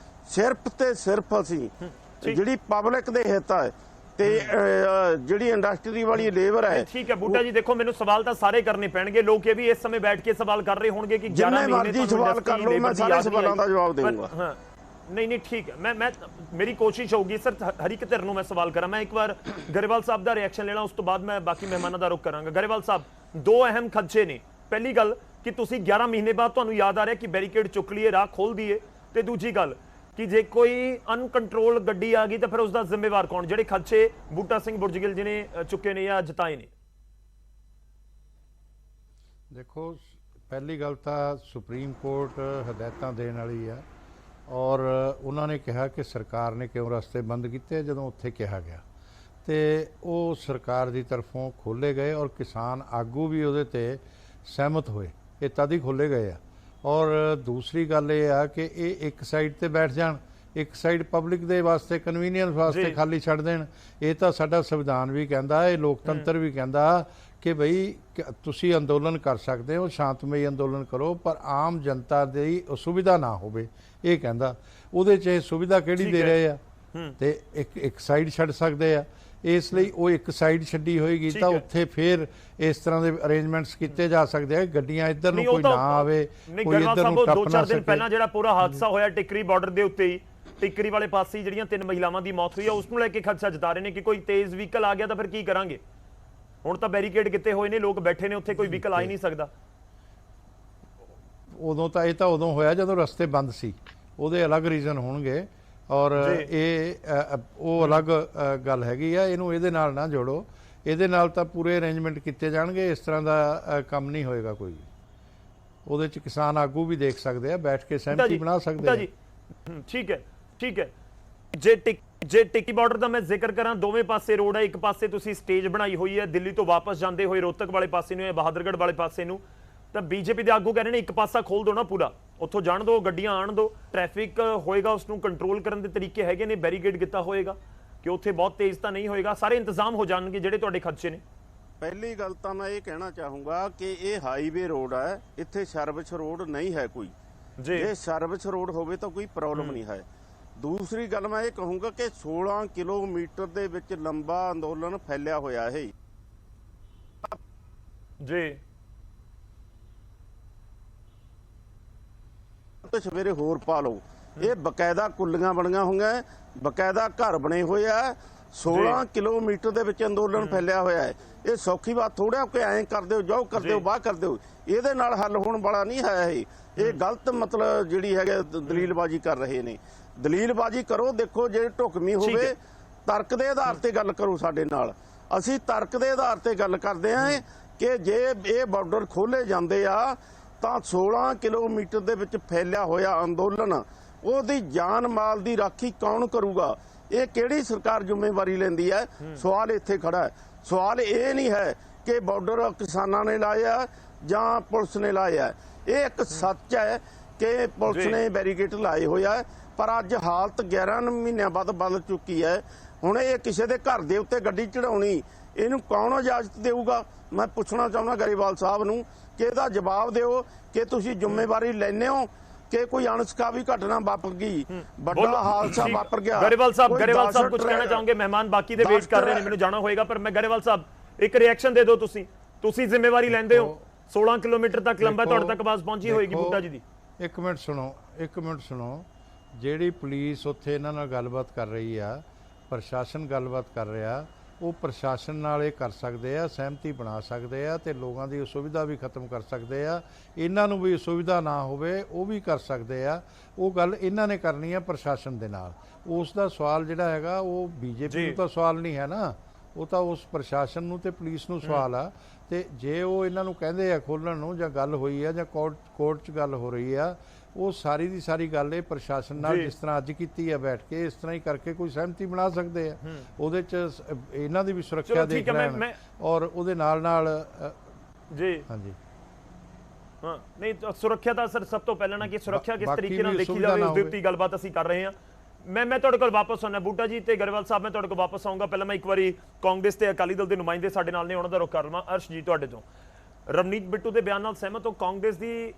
ਸਿਰਫ ਤੇ ਸਿਰਫ ਅਸੀਂ ਜਿਹੜੀ ਪਬਲਿਕ ਦੇ ਹਿੱਤ ਹੈ ਤੇ ਜਿਹੜੀ ਇੰਡਸਟਰੀ ਵਾਲੀ ਲੇਬਰ ਹੈ। ਠੀਕ ਹੈ ਬੂਟਾ ਜੀ ਦੇਖੋ ਮੈਨੂੰ ਸਵਾਲ ਤਾਂ ਸਾਰੇ ਕਰਨੇ ਪੈਣਗੇ। ਲੋਕ ਇਹ ਵੀ ਇਸ ਸਮੇਂ ਬੈਠ ਕੇ ਸਵਾਲ ਕਰ ਰਹੇ ਹੋਣਗੇ ਕਿ 11 ਮਹੀਨੇ ਸਵਾਲ ਕਰ ਲਓ ਮੈਂ ਸਾਰੇ ਸਵਾਲਾਂ ਦਾ ਜਵਾਬ ਦੇਵਾਂਗਾ। ਹਾਂ ਨਹੀਂ ਠੀਕ ਹੈ ਮੈਂ ਮੇਰੀ ਕੋਸ਼ਿਸ਼ ਹੋਊਗੀ ਸਰ ਹਰ ਇੱਕ ਧਿਰ ਨੂੰ ਮੈਂ ਸਵਾਲ ਕਰਾਂ। ਮੈਂ ਇੱਕ ਵਾਰ ਗਰੇਵਾਲ ਸਾਹਿਬ ਦਾ ਰਿਐਕਸ਼ਨ ਲੈਣਾ ਉਸ ਤੋਂ ਬਾਅਦ ਮੈਂ ਬਾਕੀ ਮਹਿਮਾਨਾਂ ਦਾ ਰੁਖ ਕਰਾਂਗਾ। ਗਰੇਵਾਲ ਸਾਹਿਬ ਦੋ ਅਹਿਮ ਖਦਸ਼ੇ ਨੇ। ਪਹਿਲੀ ਗੱਲ ਕਿ ਤੁਸੀਂ 11 ਮਹੀਨੇ ਬਾਅਦ ਤੁਹਾਨੂੰ ਯਾਦ ਆ ਰਿਹਾ ਕਿ ਬੈਰੀਕੇਡ ਚੁੱਕ ਲਈਏ ਰਾਹ ਖੋਲ ਦਈਏ ਤੇ ਦੂਜੀ ਗੱਲ ਕਿ ਜੇ ਕੋਈ ਅਨਕੰਟਰੋਲ ਗੱਡੀ ਆ ਗਈ ਤਾਂ ਫਿਰ ਉਸ ਦਾ ਜ਼ਿੰਮੇਵਾਰ ਕੌਣ? ਜਿਹੜੇ ਖਦਸ਼ੇ ਬੂਟਾ ਸਿੰਘ ਬੁਰਜਗਿੱਲ ਜੀ ਨੇ ਚੁੱਕੇ ਨੇ ਜਾਂ ਜਤਾਏ ਨੇ। ਦੇਖੋ ਪਹਿਲੀ ਗੱਲ ਤਾਂ ਸੁਪਰੀਮ ਕੋਰਟ ਹਦਾਇਤਾਂ ਦੇਣ ਵਾਲੀ ਆ ਔਰ ਉਹਨਾਂ ਨੇ ਕਿਹਾ ਕਿ ਸਰਕਾਰ ਨੇ ਕਿਉਂ ਰਸਤੇ ਬੰਦ ਕੀਤੇ ਜਦੋਂ ਉੱਥੇ ਕਿਹਾ ਗਿਆ ਤੇ ਉਹ ਸਰਕਾਰ ਦੀ ਤਰਫੋਂ ਖੋਲ੍ਹੇ ਗਏ ਔਰ ਕਿਸਾਨ ਆਗੂ ਵੀ ਉਹਦੇ ਤੇ ਸਹਿਮਤ ਹੋਏ। ਇਹ ਤਦ ਹੀ ਖੋਲ੍ਹੇ ਗਏ ਆ। ਔਰ ਦੂਸਰੀ ਗੱਲ ਇਹ ਆ ਕਿ ਇਹ ਇੱਕ ਸਾਈਡ ਤੇ ਬੈਠ ਜਾਣ, ਇੱਕ ਸਾਈਡ ਪਬਲਿਕ ਦੇ ਵਾਸਤੇ ਕਨਵੀਨੀਅੰਸ ਵਾਸਤੇ ਖਾਲੀ ਛੱਡ ਦੇਣ। ਇਹ ਤਾਂ ਸਾਡਾ ਸੰਵਿਧਾਨ ਵੀ ਕਹਿੰਦਾ, ਇਹ ਲੋਕਤੰਤਰ ਵੀ ਕਹਿੰਦਾ ਕਿ ਬਈ ਤੁਸੀਂ ਅੰਦੋਲਨ ਕਰ ਸਕਦੇ ਹੋ, ਸ਼ਾਂਤਮਈ ਅੰਦੋਲਨ ਕਰੋ ਪਰ ਆਮ ਜਨਤਾ ਦੀ ਅਸੁਵਿਧਾ ਨਾ ਹੋਵੇ। ਇਹ ਕਹਿੰਦਾ ਉਹਦੇ 'ਚ ਇਹ ਸੁਵਿਧਾ ਕਿਹੜੀ ਦੇ ਰਹੇ ਆ ਤੇ ਇੱਕ ਸਾਈਡ ਛੱਡ ਸਕਦੇ ਆ। ਇਸ ਲਈ ਉਹ ਇੱਕ ਸਾਈਡ ਛੱਡੀ ਹੋਏਗੀ ਤਾਂ ਉੱਥੇ ਫਿਰ ਇਸ ਤਰ੍ਹਾਂ ਦੇ ਅਰੇਂਜਮੈਂਟਸ ਕੀਤੇ ਜਾ ਸਕਦੇ ਆ ਗੱਡੀਆਂ ਇੱਧਰ ਨੂੰ ਕੋਈ ਨਾ ਆਵੇ, ਕੋਈ ਇੱਧਰ ਨੂੰ ਟੱਪ ਨਾ ਸਕੇ। 2-4 ਦਿਨ ਪਹਿਲਾਂ ਜਿਹੜਾ ਪੂਰਾ ਹਾਦਸਾ ਹੋਇਆ ਟਿੱਕਰੀ ਬਾਰਡਰ ਦੇ ਉੱਤੇ ਹੀ ਟਿੱਕਰੀ ਵਾਲੇ ਪਾਸੇ ਜਿਹੜੀਆਂ 3 ਮਹਿਲਾਵਾਂ ਦੀ ਮੌਤ ਹੋਈ ਆ ਉਸ ਨੂੰ ਲੈ ਕੇ ਖਦਸ਼ਾ ਜਤਾ ਰਹੇ ਨੇ ਕਿ ਕੋਈ ਤੇਜ਼ ਵਹੀਕਲ ਆ ਗਿਆ ਤਾਂ ਫਿਰ ਕੀ ਕਰਾਂਗੇ। ਹੁਣ ਤਾਂ ਬੈਰੀਕੇਡ ਕਿਤੇ ਹੋਏ ਨੇ, ਲੋਕ ਬੈਠੇ ਨੇ ਉੱਥੇ, ਕੋਈ ਵਹੀਕਲ ਆ ਹੀ ਨਹੀਂ ਸਕਦਾ। ਉਦੋਂ ਤਾਂ ਇਹ ਤਾਂ ਉਦੋਂ ਹੋਇਆ ਜਦੋਂ ਰਸਤੇ ਬੰਦ ਸੀ, ਉਹਦੇ ਅਲੱਗ ਰੀਜ਼ਨ ਹੋਣਗੇ ਔਰ ਇਹ ਉਹ ਅਲੱਗ ਗੱਲ ਹੈਗੀ ਆ। ਇਹਨੂੰ ਇਹਦੇ ਨਾਲ ਨਾ ਜੋੜੋ। ਇਹਦੇ ਨਾਲ ਤਾਂ ਪੂਰੇ ਅਰੇਂਜਮੈਂਟ ਕੀਤੇ ਜਾਣਗੇ, ਇਸ ਤਰ੍ਹਾਂ ਦਾ ਕੰਮ ਨਹੀਂ ਹੋਏਗਾ ਕੋਈ। ਉਹਦੇ 'ਚ ਕਿਸਾਨ ਆਗੂ ਵੀ ਦੇਖ ਸਕਦੇ ਆ, ਬੈਠ ਕੇ ਸਹਿਮਤੀ ਬਣਾ ਸਕਦੇ ਆ। ਠੀਕ ਹੈ ਜੇ ਟਿੱਕੀ ਬਾਰਡਰ ਦਾ ਮੈਂ ਜ਼ਿਕਰ ਕਰਾਂ ਦੋਵੇਂ ਪਾਸੇ ਰੋਡ ਹੈ। ਇੱਕ ਪਾਸੇ ਤੁਸੀਂ ਸਟੇਜ ਬਣਾਈ ਹੋਈ ਹੈ ਦਿੱਲੀ ਤੋਂ ਵਾਪਸ ਜਾਂਦੇ ਹੋਏ ਰੋਹਤਕ ਵਾਲੇ ਪਾਸੇ ਨੂੰ ਜਾਂ ਬਹਾਦਰਗੜ੍ਹ ਵਾਲੇ ਪਾਸੇ ਨੂੰ, ਤਾਂ ਬੀਜੇਪੀ ਦੇ ਆਗੂ ਕਹਿ ਰਹੇ ਨੇ ਇੱਕ ਪਾਸਾ ਖੋਲ ਦੋ ਨਾ ਪੂਰਾ, ਉੱਥੋਂ ਜਾਣ ਦੋ, ਗੱਡੀਆਂ ਆਣ ਦੋ, ਟ੍ਰੈਫਿਕ ਹੋਏਗਾ ਉਸ ਨੂੰ ਕੰਟਰੋਲ ਕਰਨ ਦੇ ਤਰੀਕੇ ਹੈਗੇ ਨੇ, ਬੈਰੀਕੇਡ ਕੀਤਾ ਹੋਏਗਾ ਕਿ ਉੱਥੇ ਬਹੁਤ ਤੇਜ਼ ਤਾਂ ਨਹੀਂ ਹੋਏਗਾ, ਸਾਰੇ ਇੰਤਜ਼ਾਮ ਹੋ ਜਾਣਗੇ ਜਿਹੜੇ ਤੁਹਾਡੇ ਖਦਸ਼ੇ ਨੇ। ਪਹਿਲੀ ਗੱਲ ਤਾਂ ਮੈਂ ਇਹ ਕਹਿਣਾ ਚਾਹੂੰਗਾ ਕਿ ਇਹ ਹਾਈਵੇ ਰੋਡ ਹੈ, ਇੱਥੇ ਸਰਵਿਸ ਰੋਡ ਨਹੀਂ ਹੈ ਕੋਈ। ਜੇ ਸਰਵਿਸ ਰੋਡ ਹੋਵੇ ਤਾਂ ਕੋਈ ਪ੍ਰੋਬਲਮ ਨਹੀਂ ਹੈ। ਦੂਸਰੀ ਗੱਲ ਮੈਂ ਇਹ ਕਹੂੰਗਾ ਕਿ 16 ਕਿਲੋਮੀਟਰ ਦੇ ਵਿੱਚ ਲੰਬਾ ਅੰਦੋਲਨ ਫੈਲਿਆ ਹੋਇਆ ਹੈ ਜੀ। ਤੇ ਸਵੇਰੇ ਹੋਰ ਪਾ ਲਓ, ਇਹ ਬਕਾਇਦਾ ਕੁੱਲੀਆਂ ਬਣੀਆਂ ਹੋਈਆਂ, ਬਕਾਇਦਾ ਘਰ ਬਣੇ ਹੋਏ ਆ। 16 ਕਿਲੋਮੀਟਰ ਦੇ ਵਿੱਚ ਅੰਦੋਲਨ ਫੈਲਿਆ ਹੋਇਆ ਹੈ। ਇਹ ਸੌਖੀ ਬਾਤ ਥੋੜਾ ਕਿ ਐਂ ਕਰਦੇ ਹੋ, ਜਾਓ ਕਰਦੇ ਹੋ, ਬਾਹ ਕਰਦੇ ਹੋ। ਇਹਦੇ ਨਾਲ ਹੱਲ ਹੋਣ ਵਾਲਾ ਨਹੀਂ ਹੈ। ਇਹ ਗਲਤ ਮਤਲਬ ਜਿਹੜੀ ਹੈਗੇ ਦਲੀਲਬਾਜ਼ੀ ਕਰ ਰਹੇ ਨੇ। ਦਲੀਲਬਾਜ਼ੀ ਕਰੋ, ਦੇਖੋ ਜੇ ਢੁਕਵੀਂ ਹੋਵੇ ਤਰਕ ਦੇ ਆਧਾਰ ਤੇ ਗੱਲ ਕਰੋ ਸਾਡੇ ਨਾਲ। ਅਸੀਂ ਤਰਕ ਦੇ ਆਧਾਰ ਤੇ ਗੱਲ ਕਰਦੇ ਆਂ ਕਿ ਜੇ ਇਹ ਬਾਰਡਰ ਖੋਲੇ ਜਾਂਦੇ ਆ ਤਾਂ 16 ਕਿਲੋਮੀਟਰ ਦੇ ਵਿੱਚ ਫੈਲਿਆ ਹੋਇਆ ਅੰਦੋਲਨ, ਉਹਦੀ ਜਾਨ ਮਾਲ ਦੀ ਰਾਖੀ ਕੌਣ ਕਰੂਗਾ? ਇਹ ਕਿਹੜੀ ਸਰਕਾਰ ਜ਼ਿੰਮੇਵਾਰੀ ਲੈਂਦੀ ਹੈ? ਸਵਾਲ ਇੱਥੇ ਖੜਾ ਹੈ। ਸਵਾਲ ਇਹ ਨਹੀਂ ਹੈ ਕਿ ਬਾਰਡਰ ਕਿਸਾਨਾਂ ਨੇ ਲਾਇਆ ਜਾਂ ਪੁਲਿਸ ਨੇ ਲਾਇਆ। ਇਹ ਇੱਕ ਸੱਚ ਹੈ ਕਿ ਪੁਲਿਸ ਨੇ ਬੈਰੀਕੇਡ ਲਾਏ ਹੋਇਆ, ਪਰ ਅੱਜ ਹਾਲਤ 11 ਮਹੀਨਿਆਂ ਬਾਅਦ ਬਦਲ ਚੁੱਕੀ ਹੈ। ਹੁਣ ਇਹ ਕਿਸੇ ਦੇ ਘਰ ਦੇ ਉੱਤੇ ਗੱਡੀ ਚੜਾਉਣੀ, ਇਹਨੂੰ ਕੌਣ ਇਜਾਜ਼ਤ ਦੇਊਗਾ? ਮੈਂ ਪੁੱਛਣਾ ਚਾਹੁੰਦਾ ਗਰੇਵਾਲ ਸਾਹਿਬ ਨੂੰ ਕਿ ਇਹਦਾ ਜਵਾਬ ਦਿਓ ਕਿ ਤੁਸੀਂ ਜ਼ਿੰਮੇਵਾਰੀ ਲੈਂਦੇ ਹੋ ਕਿ ਕੋਈ ਅਣਸਕਾਵੀ ਘਟਨਾ ਵਾਪਰ ਗਈ, ਵੱਡਾ ਹਾਦਸਾ ਵਾਪਰ ਗਿਆ। ਗਰੇਵਾਲ ਸਾਹਿਬ ਕੁਝ ਕਹਿਣਾ ਚਾਹੋਗੇ? ਮਹਿਮਾਨ ਬਾਕੀ ਦੇ ਵੇਟ ਕਰ ਰਹੇ ਨੇ, ਮੈਨੂੰ ਜਾਣਾ ਹੋਏਗਾ, ਪਰ ਮੈਂ ਗਰੇਵਾਲ ਸਾਹਿਬ ਇੱਕ ਰਿਐਕਸ਼ਨ ਦੇ ਦਿਓ। ਤੁਸੀਂ ਜ਼ਿੰਮੇਵਾਰੀ ਲੈਂਦੇ ਹੋ? 16 ਕਿਲੋਮੀਟਰ ਤੱਕ ਲੰਬਾ ਤੁਹਾਡੇ ਤੱਕ ਆਵਾਜ਼ ਪਹੁੰਚੀ ਹੋਏਗੀ ਬੂਟਾ ਜੀ ਦੀ। ਇੱਕ ਮਿੰਟ ਸੁਣੋ। ਜਿਹੜੀ ਪੁਲਿਸ ਉੱਥੇ ਇਹਨਾਂ ਨਾਲ ਗੱਲਬਾਤ ਕਰ ਰਹੀ ਆ, ਪ੍ਰਸ਼ਾਸਨ ਗੱਲਬਾਤ ਕਰ ਰਿਹਾ, ਉਹ ਪ੍ਰਸ਼ਾਸਨ ਨਾਲ ਇਹ ਕਰ ਸਕਦੇ ਆ, ਸਹਿਮਤੀ ਬਣਾ ਸਕਦੇ ਆ ਤੇ ਲੋਕਾਂ ਦੀ ਅਸੁਵਿਧਾ ਵੀ ਖਤਮ ਕਰ ਸਕਦੇ ਆ। ਇਹਨਾਂ ਨੂੰ ਵੀ ਅਸੁਵਿਧਾ ਨਾ ਹੋਵੇ ਉਹ ਵੀ ਕਰ ਸਕਦੇ ਆ। ਉਹ ਗੱਲ ਇਹਨਾਂ ਨੇ ਕਰਨੀ ਆ ਪ੍ਰਸ਼ਾਸਨ ਦੇ ਨਾਲ। ਉਸ ਦਾ ਸਵਾਲ ਜਿਹੜਾ ਹੈਗਾ ਉਹ ਬੀਜੇਪੀ ਨੂੰ ਤਾਂ ਸਵਾਲ ਨਹੀਂ ਹੈ ਨਾ, ਉਹ ਤਾਂ ਉਸ ਪ੍ਰਸ਼ਾਸਨ ਨੂੰ ਤੇ ਪੁਲਿਸ ਨੂੰ ਸਵਾਲ ਆ। ਤੇ ਜੇ ਉਹ ਇਹਨਾਂ ਨੂੰ ਕਹਿੰਦੇ ਆ ਖੋਲਣ ਨੂੰ, ਜਾਂ ਗੱਲ ਹੋਈ ਆ ਜਾਂ ਕੋਰਟ 'ਚ ਗੱਲ ਹੋ ਰਹੀ ਆ, ਉਹ ਸਾਰੀ ਦੀ ਸਾਰੀ ਗੱਲ ਇਹ ਪ੍ਰਸ਼ਾਸਨ ਨਾਲ ਜਿਸ ਤਰ੍ਹਾਂ ਅੱਜ ਕੀਤੀ ਆ ਬੈਠ ਕੇ, ਇਸ ਤਰ੍ਹਾਂ ਹੀ ਕਰਕੇ ਕੋਈ ਸਹਿਮਤੀ ਬਣਾ ਸਕਦੇ ਆ। ਉਹਦੇ 'ਚ ਇਹਨਾਂ ਦੀ ਵੀ ਸੁਰੱਖਿਆ ਦੇਖ ਲੈਣ ਔਰ ਉਹਦੇ ਨਾਲ ਜੀ। ਹਾਂਜੀ ਹਾਂ, ਨਹੀਂ ਸੁਰੱਖਿਆ ਤਾਂ ਸਰ ਸਭ ਤੋਂ ਪਹਿਲਾਂ ਨਾ ਕਿ ਸੁਰੱਖਿਆ ਕਿਸ ਤਰੀਕੇ ਨਾਲ ਦੇਖੀ ਜਾਵੇ ਉਸ ਦੇ ਉੱਤੇ ਗੱਲਬਾਤ ਅਸੀਂ ਕਰ ਰਹੇ ਹਾਂ। ਮੈਂ ਤੁਹਾਡੇ ਕੋਲ ਵਾਪਸ ਆਉਣਾ ਬੂਟਾ ਜੀ ਤੇ ਗਰੇਵਾਲ ਸਾਹਿਬ, ਮੈਂ ਤੁਹਾਡੇ ਕੋਲ ਵਾਪਸ ਆਉਂਗਾ। ਪਹਿਲਾਂ ਮੈਂ ਇੱਕ ਵਾਰੀ ਕਾਂਗਰਸ ਤੇ ਅਕਾਲੀ ਦਲ ਦੇ ਨੁਮਾਇੰਦੇ ਸਾਡੇ ਨਾਲ ਨੇ, ਉਹਨਾਂ ਦਾ ਰੁਖ ਕਰ ਲਵਾਂ। ਅਰਸ਼ ਜੀ ਤੁਹਾਡੇ ਤੋਂ, ਰਵਨੀਤ ਬਿੱਟੂ ਦੇ ਬਿਆਨ ਨਾਲ ਸਹਿਮਤ ਹੋ? ਕਾਂਗਰਸ ਦੀ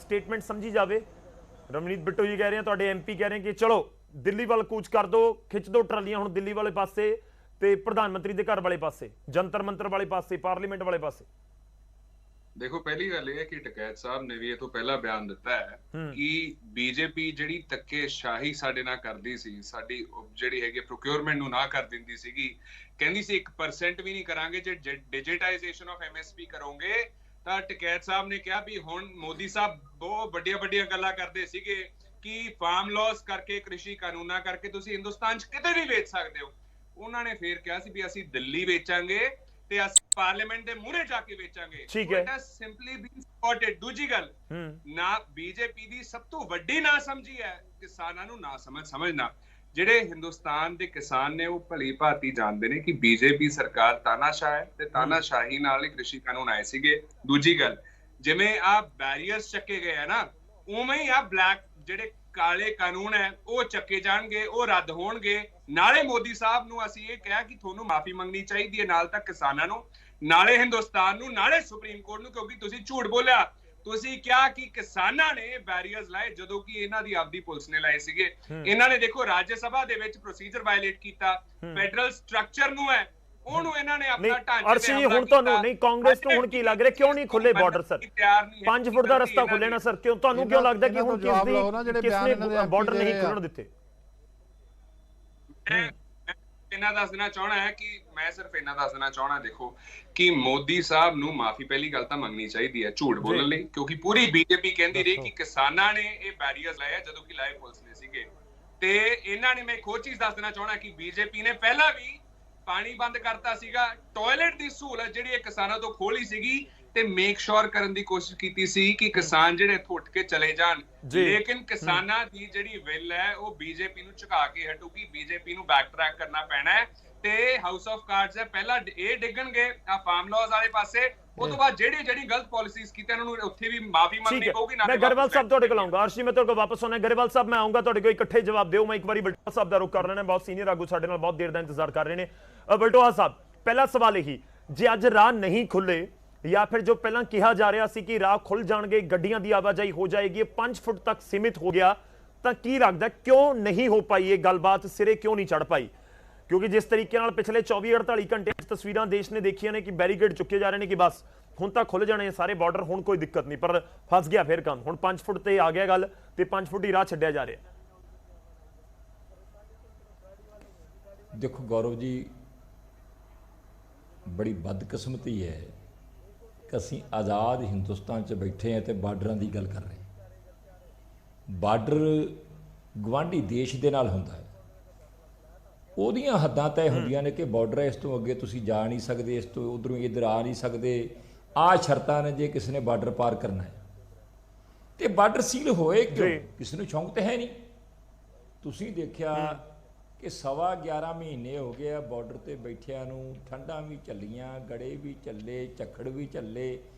ਸਟੇਟਮੈਂਟ ਸਮਝੀ ਜਾਵੇ। ਰਵਨੀਤ ਬਿੱਟੂ ਜੀ ਕਹਿ ਰਹੇ ਆ, ਤੁਹਾਡੇ ਐਮਪੀ ਕਹਿ ਰਹੇ ਕਿ ਚਲੋ ਦਿੱਲੀ ਵੱਲ ਕੂਚ ਕਰ ਦਿਓ, ਖਿੱਚ ਦਿਓ ਟਰਾਲੀਆਂ ਹੁਣ ਦਿੱਲੀ ਵਾਲੇ ਪਾਸੇ ਤੇ ਪ੍ਰਧਾਨ ਮੰਤਰੀ ਦੇ ਘਰ ਵਾਲੇ ਪਾਸੇ, ਜੰਤਰ ਮੰਤਰ ਵਾਲੇ ਪਾਸੇ, ਪਾਰਲੀਮੈਂਟ ਵਾਲੇ ਪਾਸੇ। ਦੇਖੋ, ਪਹਿਲੀ ਗੱਲ ਇਹ ਹੈ ਕਿ ਟਕੈਤ ਸਾਹਿਬ ਨੇ ਵੀ ਇਹ ਤੋਂ ਪਹਿਲਾਂ ਬਿਆਨ ਦਿੱਤਾ ਹੈ ਕਿ ਬੀਜੇਪੀ ਜਿਹੜੀ ਧੱਕੇਸ਼ਾਹੀ ਸਾਡੇ ਨਾਲ ਕਰਦੀ ਸੀ, ਸਾਡੀ ਜਿਹੜੀ ਹੈਗੀ ਪ੍ਰੋਕਿਉਰਮੈਂਟ ਨੂੰ ਨਾ ਕਰ ਦਿੰਦੀ ਸੀਗੀ, ਕਹਿੰਦੀ ਸੀ 1% ਵੀ ਨਹੀਂ ਕਰਾਂਗੇ, ਜੇ ਡਿਜੀਟਾਈਜੇਸ਼ਨ ਆਫ ਐਮਐਸਪੀ ਕਰੋਗੇ। ਤਾਂ ਟਕੈਤ ਸਾਹਿਬ ਨੇ ਕਿਹਾ ਵੀ ਹੁਣ ਮੋਦੀ ਸਾਹਿਬ ਬਹੁਤ ਵੱਡੀਆਂ ਗੱਲਾਂ ਕਰਦੇ ਸੀਗੇ ਕਿ ਫਾਰਮ ਲਾਸ ਕਰਕੇ, ਕ੍ਰਿਸ਼ੀ ਕਾਨੂੰਨਾਂ ਕਰਕੇ ਤੁਸੀਂ ਹਿੰਦੁਸਤਾਨ 'ਚ ਕਿਤੇ ਵੀ ਵੇਚ ਸਕਦੇ ਹੋ। ਉਹਨਾਂ ਨੇ ਫੇਰ ਕਿਹਾ ਸੀ ਵੀ ਅਸੀਂ ਦਿੱਲੀ ਵੇਚਾਂਗੇ ਤੇ ਅਸੀਂ ਪਾਰਲੀਮੈਂਟ ਦੇ ਮੂਹਰੇ ਜਾ ਕੇ ਵੇਚਾਂਗੇ। ਠੀਕ ਹੈ, ਸਿੰਪਲੀ ਬੀਨ ਸਪੌਟਡ। ਦੂਜੀ ਗੱਲ, ਨਾ ਬੀਜੇਪੀ ਦੀ ਸਭ ਤੋਂ ਵੱਡੀ ਨਾ ਸਮਝੀ ਹੈ ਕਿਸਾਨਾਂ ਨੂੰ ਨਾ ਸਮਝਣਾ। ਜਿਹੜੇ ਹਿੰਦੁਸਤਾਨ ਦੇ ਕਿਸਾਨ ਨੇ ਉਹ ਭਲੀ ਭਾਂਤੀ ਜਾਣਦੇ ਨੇ ਕਿ ਬੀਜੇਪੀ ਸਰਕਾਰ ਤਾਨਾਸ਼ਾਹ ਹੈ ਤੇ ਤਾਨਾਸ਼ਾਹੀ ਨਾਲ ਹੀ ਕ੍ਰਿਸ਼ੀ ਕਾਨੂੰਨ ਆਏ ਸੀਗੇ। ਦੂਜੀ ਗੱਲ, ਜਿਵੇਂ ਆ ਬੈਰੀਅਰਸ ਚੱਕੇ ਗਏ ਆ ਨਾ, ਉਵੇਂ ਹੀ ਆ ਬਲੈਕ ਜਿਹੜੇ ਕਾਲੇ ਕਾਨੂੰਨ ਹੈ ਉਹ ਚੱਕੇ ਜਾਣਗੇ, ਉਹ ਰੱਦ ਹੋਣਗੇ। ਨਾਲੇ ਮੋਦੀ ਸਾਹਿਬ ਨੂੰ ਅਸੀਂ ਇਹ ਕਿਹਾ ਕਿ ਤੁਹਾਨੂੰ ਮਾਫੀ ਮੰਗਣੀ ਚਾਹੀਦੀ ਹੈ, ਨਾਲ ਤੱਕ ਕਿਸਾਨਾਂ ਨੂੰ, ਨਾਲੇ ਹਿੰਦੁਸਤਾਨ ਨੂੰ, ਨਾਲੇ ਸੁਪਰੀਮ ਕੋਰਟ ਨੂੰ, ਕਿਉਂਕਿ ਤੁਸੀਂ ਝੂਠ ਬੋਲਿਆ। ਤੁਸੀਂ ਕਿਹਾ ਕਿ ਕਿਸਾਨਾਂ ਨੇ ਬੈਰੀਅਰਸ ਲਾਏ ਜਦੋਂ ਕਿ ਇਹਨਾਂ ਦੀ ਆਪਦੀ ਪੁਲਿਸ ਨੇ ਲਾਏ ਸੀਗੇ। ਇਹਨਾਂ ਨੇ ਦੇਖੋ ਰਾਜ ਸਭਾ ਦੇ ਵਿੱਚ ਪ੍ਰੋਸੀਜਰ ਵਾਇਲੇਟ ਕੀਤਾ, ਫੈਡਰਲ ਸਟਰਕਚਰ ਨੂੰ ਹੈ ਉਹਨੂੰ ਇਹਨਾਂ ਨੇ ਆਪਣਾ ਢਾਂਚਾ। ਅਰਸ਼ੀ ਹੁਣ ਤੁਹਾਨੂੰ ਨਹੀਂ, ਕਾਂਗਰਸ ਨੂੰ ਹੁਣ ਕੀ ਲੱਗ ਰਿਹਾ ਕਿਉਂ ਨਹੀਂ ਖੁੱਲੇ ਬਾਰਡਰ ਸਰ? 5 ਫੁੱਟ ਦਾ ਰਸਤਾ ਖੁੱਲੇ ਨਾ ਸਰ, ਕਿਉਂ ਤੁਹਾਨੂੰ ਕਿਉਂ ਲੱਗਦਾ ਕਿ ਹੁਣ ਕਿਸ ਨੇ ਬਾਰਡਰ ਨਹੀਂ ਖੁੱਲਣ ਦਿੱਤੇ? ਇਹਨਾਂ ਦੱਸਣਾ ਚਾਹਣਾ ਹੈ ਕਿ ਮੈਂ ਸਿਰਫ ਇਹਨਾਂ ਦੱਸਣਾ ਚਾਹਣਾ, ਦੇਖੋ ਕਿ ਮੋਦੀ ਸਾਹਿਬ ਨੂੰ ਮਾਫੀ ਪਹਿਲੀ ਗੱਲ ਤਾਂ ਮੰਗਣੀ ਚਾਹੀਦੀ ਹੈ ਝੂਠ ਬੋਲਣ ਲਈ, ਕਿਉਂਕਿ ਪੂਰੀ ਬੀਜੇਪੀ ਕਹਿੰਦੀ ਰਹੀ ਕਿ ਕਿਸਾਨਾਂ ਨੇ ਇਹ ਬੈਰੀਅਰਸ ਲਾਇਆ ਜਦੋਂ ਕਿ ਲਾਏ ਪੁਲਿਸ ਨੇ ਸੀਗੇ। ਤੇ ਇਹਨਾਂ ਨੇ, ਮੈਂ ਇੱਕ ਹੋਰ ਚੀਜ਼ ਦੱਸਣਾ ਚਾਹਣਾ ਕਿ ਬੀਜੇਪੀ ਨੇ ਪਹਿਲਾਂ ਵੀ ਪਾਣੀ ਬੰਦ ਕਰਤਾ ਸੀਗਾ, ਟਾਇਲਟ ਦੀ ਸਹੂਲਤ ਜਿਹੜੀ ਇਹ ਕਿਸਾਨਾਂ ਤੋਂ ਖੋਲੀ ਸੀਗੀ ਤੇ ਮੇਕ ਸ਼ੋਰ ਕਰਨ ਦੀ ਕੋਸ਼ਿਸ਼ ਕੀਤੀ ਸੀ ਕਿ ਕਿਸਾਨ ਜਿਹੜੇ ਇੱਥੋਂ ਉੱਠ ਕੇ ਚਲੇ ਜਾਣ। ਲੇਕਿਨ ਕਿਸਾਨਾਂ ਦੀ ਜਿਹੜੀ ਵਿਲ ਹੈ ਉਹ ਬੀਜੇਪੀ ਨੂੰ ਝੁਕਾ ਕੇ ਹਟੂਗੀ। ਬੀਜੇਪੀ ਨੂੰ ਬੈਕ ਟਰੈਕ ਕਰਨਾ ਪੈਣਾ ਹੈ ਤੇ ਹਾਊਸ ਆਫ ਕਾਰਡਸ ਹੈ, ਪਹਿਲਾਂ ਇਹ ਡਿੱਗਣਗੇ ਆ ਫਾਰਮ ਲਾਜ਼ ਵਾਲੇ ਪਾਸੇ, ਉਸ ਤੋਂ ਬਾਅਦ ਜਿਹੜੀ ਗਲਤ ਪਾਲਿਸੀਜ਼ ਕੀਤੀਆਂ ਉਹਨਾਂ ਨੂੰ ਉੱਥੇ ਵੀ ਮਾਫੀ ਮੰਗਣੀ ਪਊਗੀ। ਮੈਂ ਗਰੇਵਾਲ ਸਾਹਿਬ ਤੁਹਾਡੇ ਕੋਲ ਆਉਂਗਾ। ਅਰਸ਼ੀ ਮੈਂ ਤੁਹਾਡੇ ਕੋਲ ਵਾਪਸ ਆਉਣਾ। ਗਰੇਵਾਲ ਸਾਹਿਬ ਮੈਂ ਆਉਂਗਾ ਤੁਹਾਡੇ ਕੋਲ, ਇਕੱਠੇ ਜਵਾਬ ਦਿਓ। ਮੈਂ ਇੱਕ ਵਾਰੀ ਬਲਟੋਆ ਸਾਹਿਬ ਦਾ ਰੁਖ ਕਰ ਲੈਣਾ, ਬਹੁਤ ਸੀਨੀਅਰ ਆਗੂ ਸਾਡੇ ਨਾਲ ਬਹੁਤ ਦੇਰ ਦਾ ਇੰਤਜ਼ਾਰ ਕਰ ਰਹੇ ਨੇ। ਬਲਟੋਆ ਸਾਹਿਬ, ਪਹਿਲਾ ਸਵਾਲ ਇਹੀ, ਜੇ ਅੱਜ ਰਾਹ ਨਹੀਂ ਖੁੱਲੇ ਜਾਂ ਫਿਰ ਜੋ ਪਹਿਲਾਂ ਕਿਹਾ ਜਾ ਰਿਹਾ ਸੀ ਕਿ ਰਾਹ ਖੁੱਲ ਜਾਣਗੇ, ਗੱਡੀਆਂ ਦੀ ਆਵਾਜਾਈ ਹੋ ਜਾਏਗੀ, 5 ਫੁੱਟ ਤੱਕ ਸੀਮਿਤ ਹੋ ਗਿਆ, ਤਾਂ ਕੀ ਲੱਗਦਾ ਕਿਉਂ ਨਹੀਂ ਹੋ ਪਾਈ ਇਹ ਗੱਲਬਾਤ, ਸਿਰੇ ਕਿਉਂ ਨਹੀਂ ਚੜ ਪਾਈ? ਕਿਉਂਕਿ ਜਿਸ ਤਰੀਕੇ ਨਾਲ ਪਿਛਲੇ 24-48 ਘੰਟੇ ਤਸਵੀਰਾਂ ਦੇਸ਼ ਨੇ ਦੇਖੀਆਂ ਨੇ ਕਿ ਬੈਰੀਕੇਡ ਚੁੱਕੇ ਜਾ ਰਹੇ ਨੇ ਕਿ ਬਸ ਹੁਣ ਤਾਂ ਖੁੱਲ ਜਾਣੇ ਸਾਰੇ ਬਾਰਡਰ, ਹੁਣ ਕੋਈ ਦਿੱਕਤ ਨਹੀਂ, ਪਰ ਫਸ ਗਿਆ ਫਿਰ ਕੰਮ। ਹੁਣ 5 ਫੁੱਟ ਤੇ ਆ ਗਿਆ ਗੱਲ ਤੇ 5 ਫੁੱਟ ਹੀ ਰਾਹ ਛੱਡਿਆ ਜਾ ਰਿਹਾ। ਦੇਖੋ ਗੌਰਵ ਜੀ, ਬੜੀ ਬਦਕਿਸਮਤੀ ਹੈ ਕਿ ਅਸੀਂ ਆਜ਼ਾਦ ਹਿੰਦੁਸਤਾਨ 'ਚ ਬੈਠੇ ਹਾਂ ਤੇ ਬਾਰਡਰਾਂ ਦੀ ਗੱਲ ਕਰ ਰਹੇ ਹਾਂ। ਬਾਰਡਰ ਗਵਾਂਢੀ ਦੇਸ਼ ਦੇ ਨਾਲ ਹੁੰਦਾ ਹੈ, ਉਹਦੀਆਂ ਹੱਦਾਂ ਤੈਅ ਹੁੰਦੀਆਂ ਨੇ ਕਿ ਬਾਰਡਰ ਇਸ ਤੋਂ ਅੱਗੇ ਤੁਸੀਂ ਜਾ ਨਹੀਂ ਸਕਦੇ, ਇਸ ਤੋਂ ਉਧਰੋਂ ਇੱਧਰ ਆ ਨਹੀਂ ਸਕਦੇ, ਆਹ ਸ਼ਰਤਾਂ ਨੇ ਜੇ ਕਿਸੇ ਨੇ ਬਾਰਡਰ ਪਾਰ ਕਰਨਾ ਹੈ। ਤੇ ਬਾਰਡਰ ਸੀਲ ਹੋਏ ਕਿਉਂ? ਕਿਸੇ ਨੂੰ ਸ਼ੌਂਕ ਤੇ ਹੈ ਨਹੀਂ। ਤੁਸੀਂ ਦੇਖਿਆ ਕਿ 11.25 ਮਹੀਨੇ ਹੋ ਗਏ ਆ ਬਾਰਡਰ ਤੇ ਬੈਠਿਆਂ ਨੂੰ, ਠੰਡਾਂ ਵੀ ਝੱਲੀਆਂ, ਗੜੇ ਵੀ ਝੱਲੇ, ਝੱਖੜ ਵੀ ਝੱਲੇ,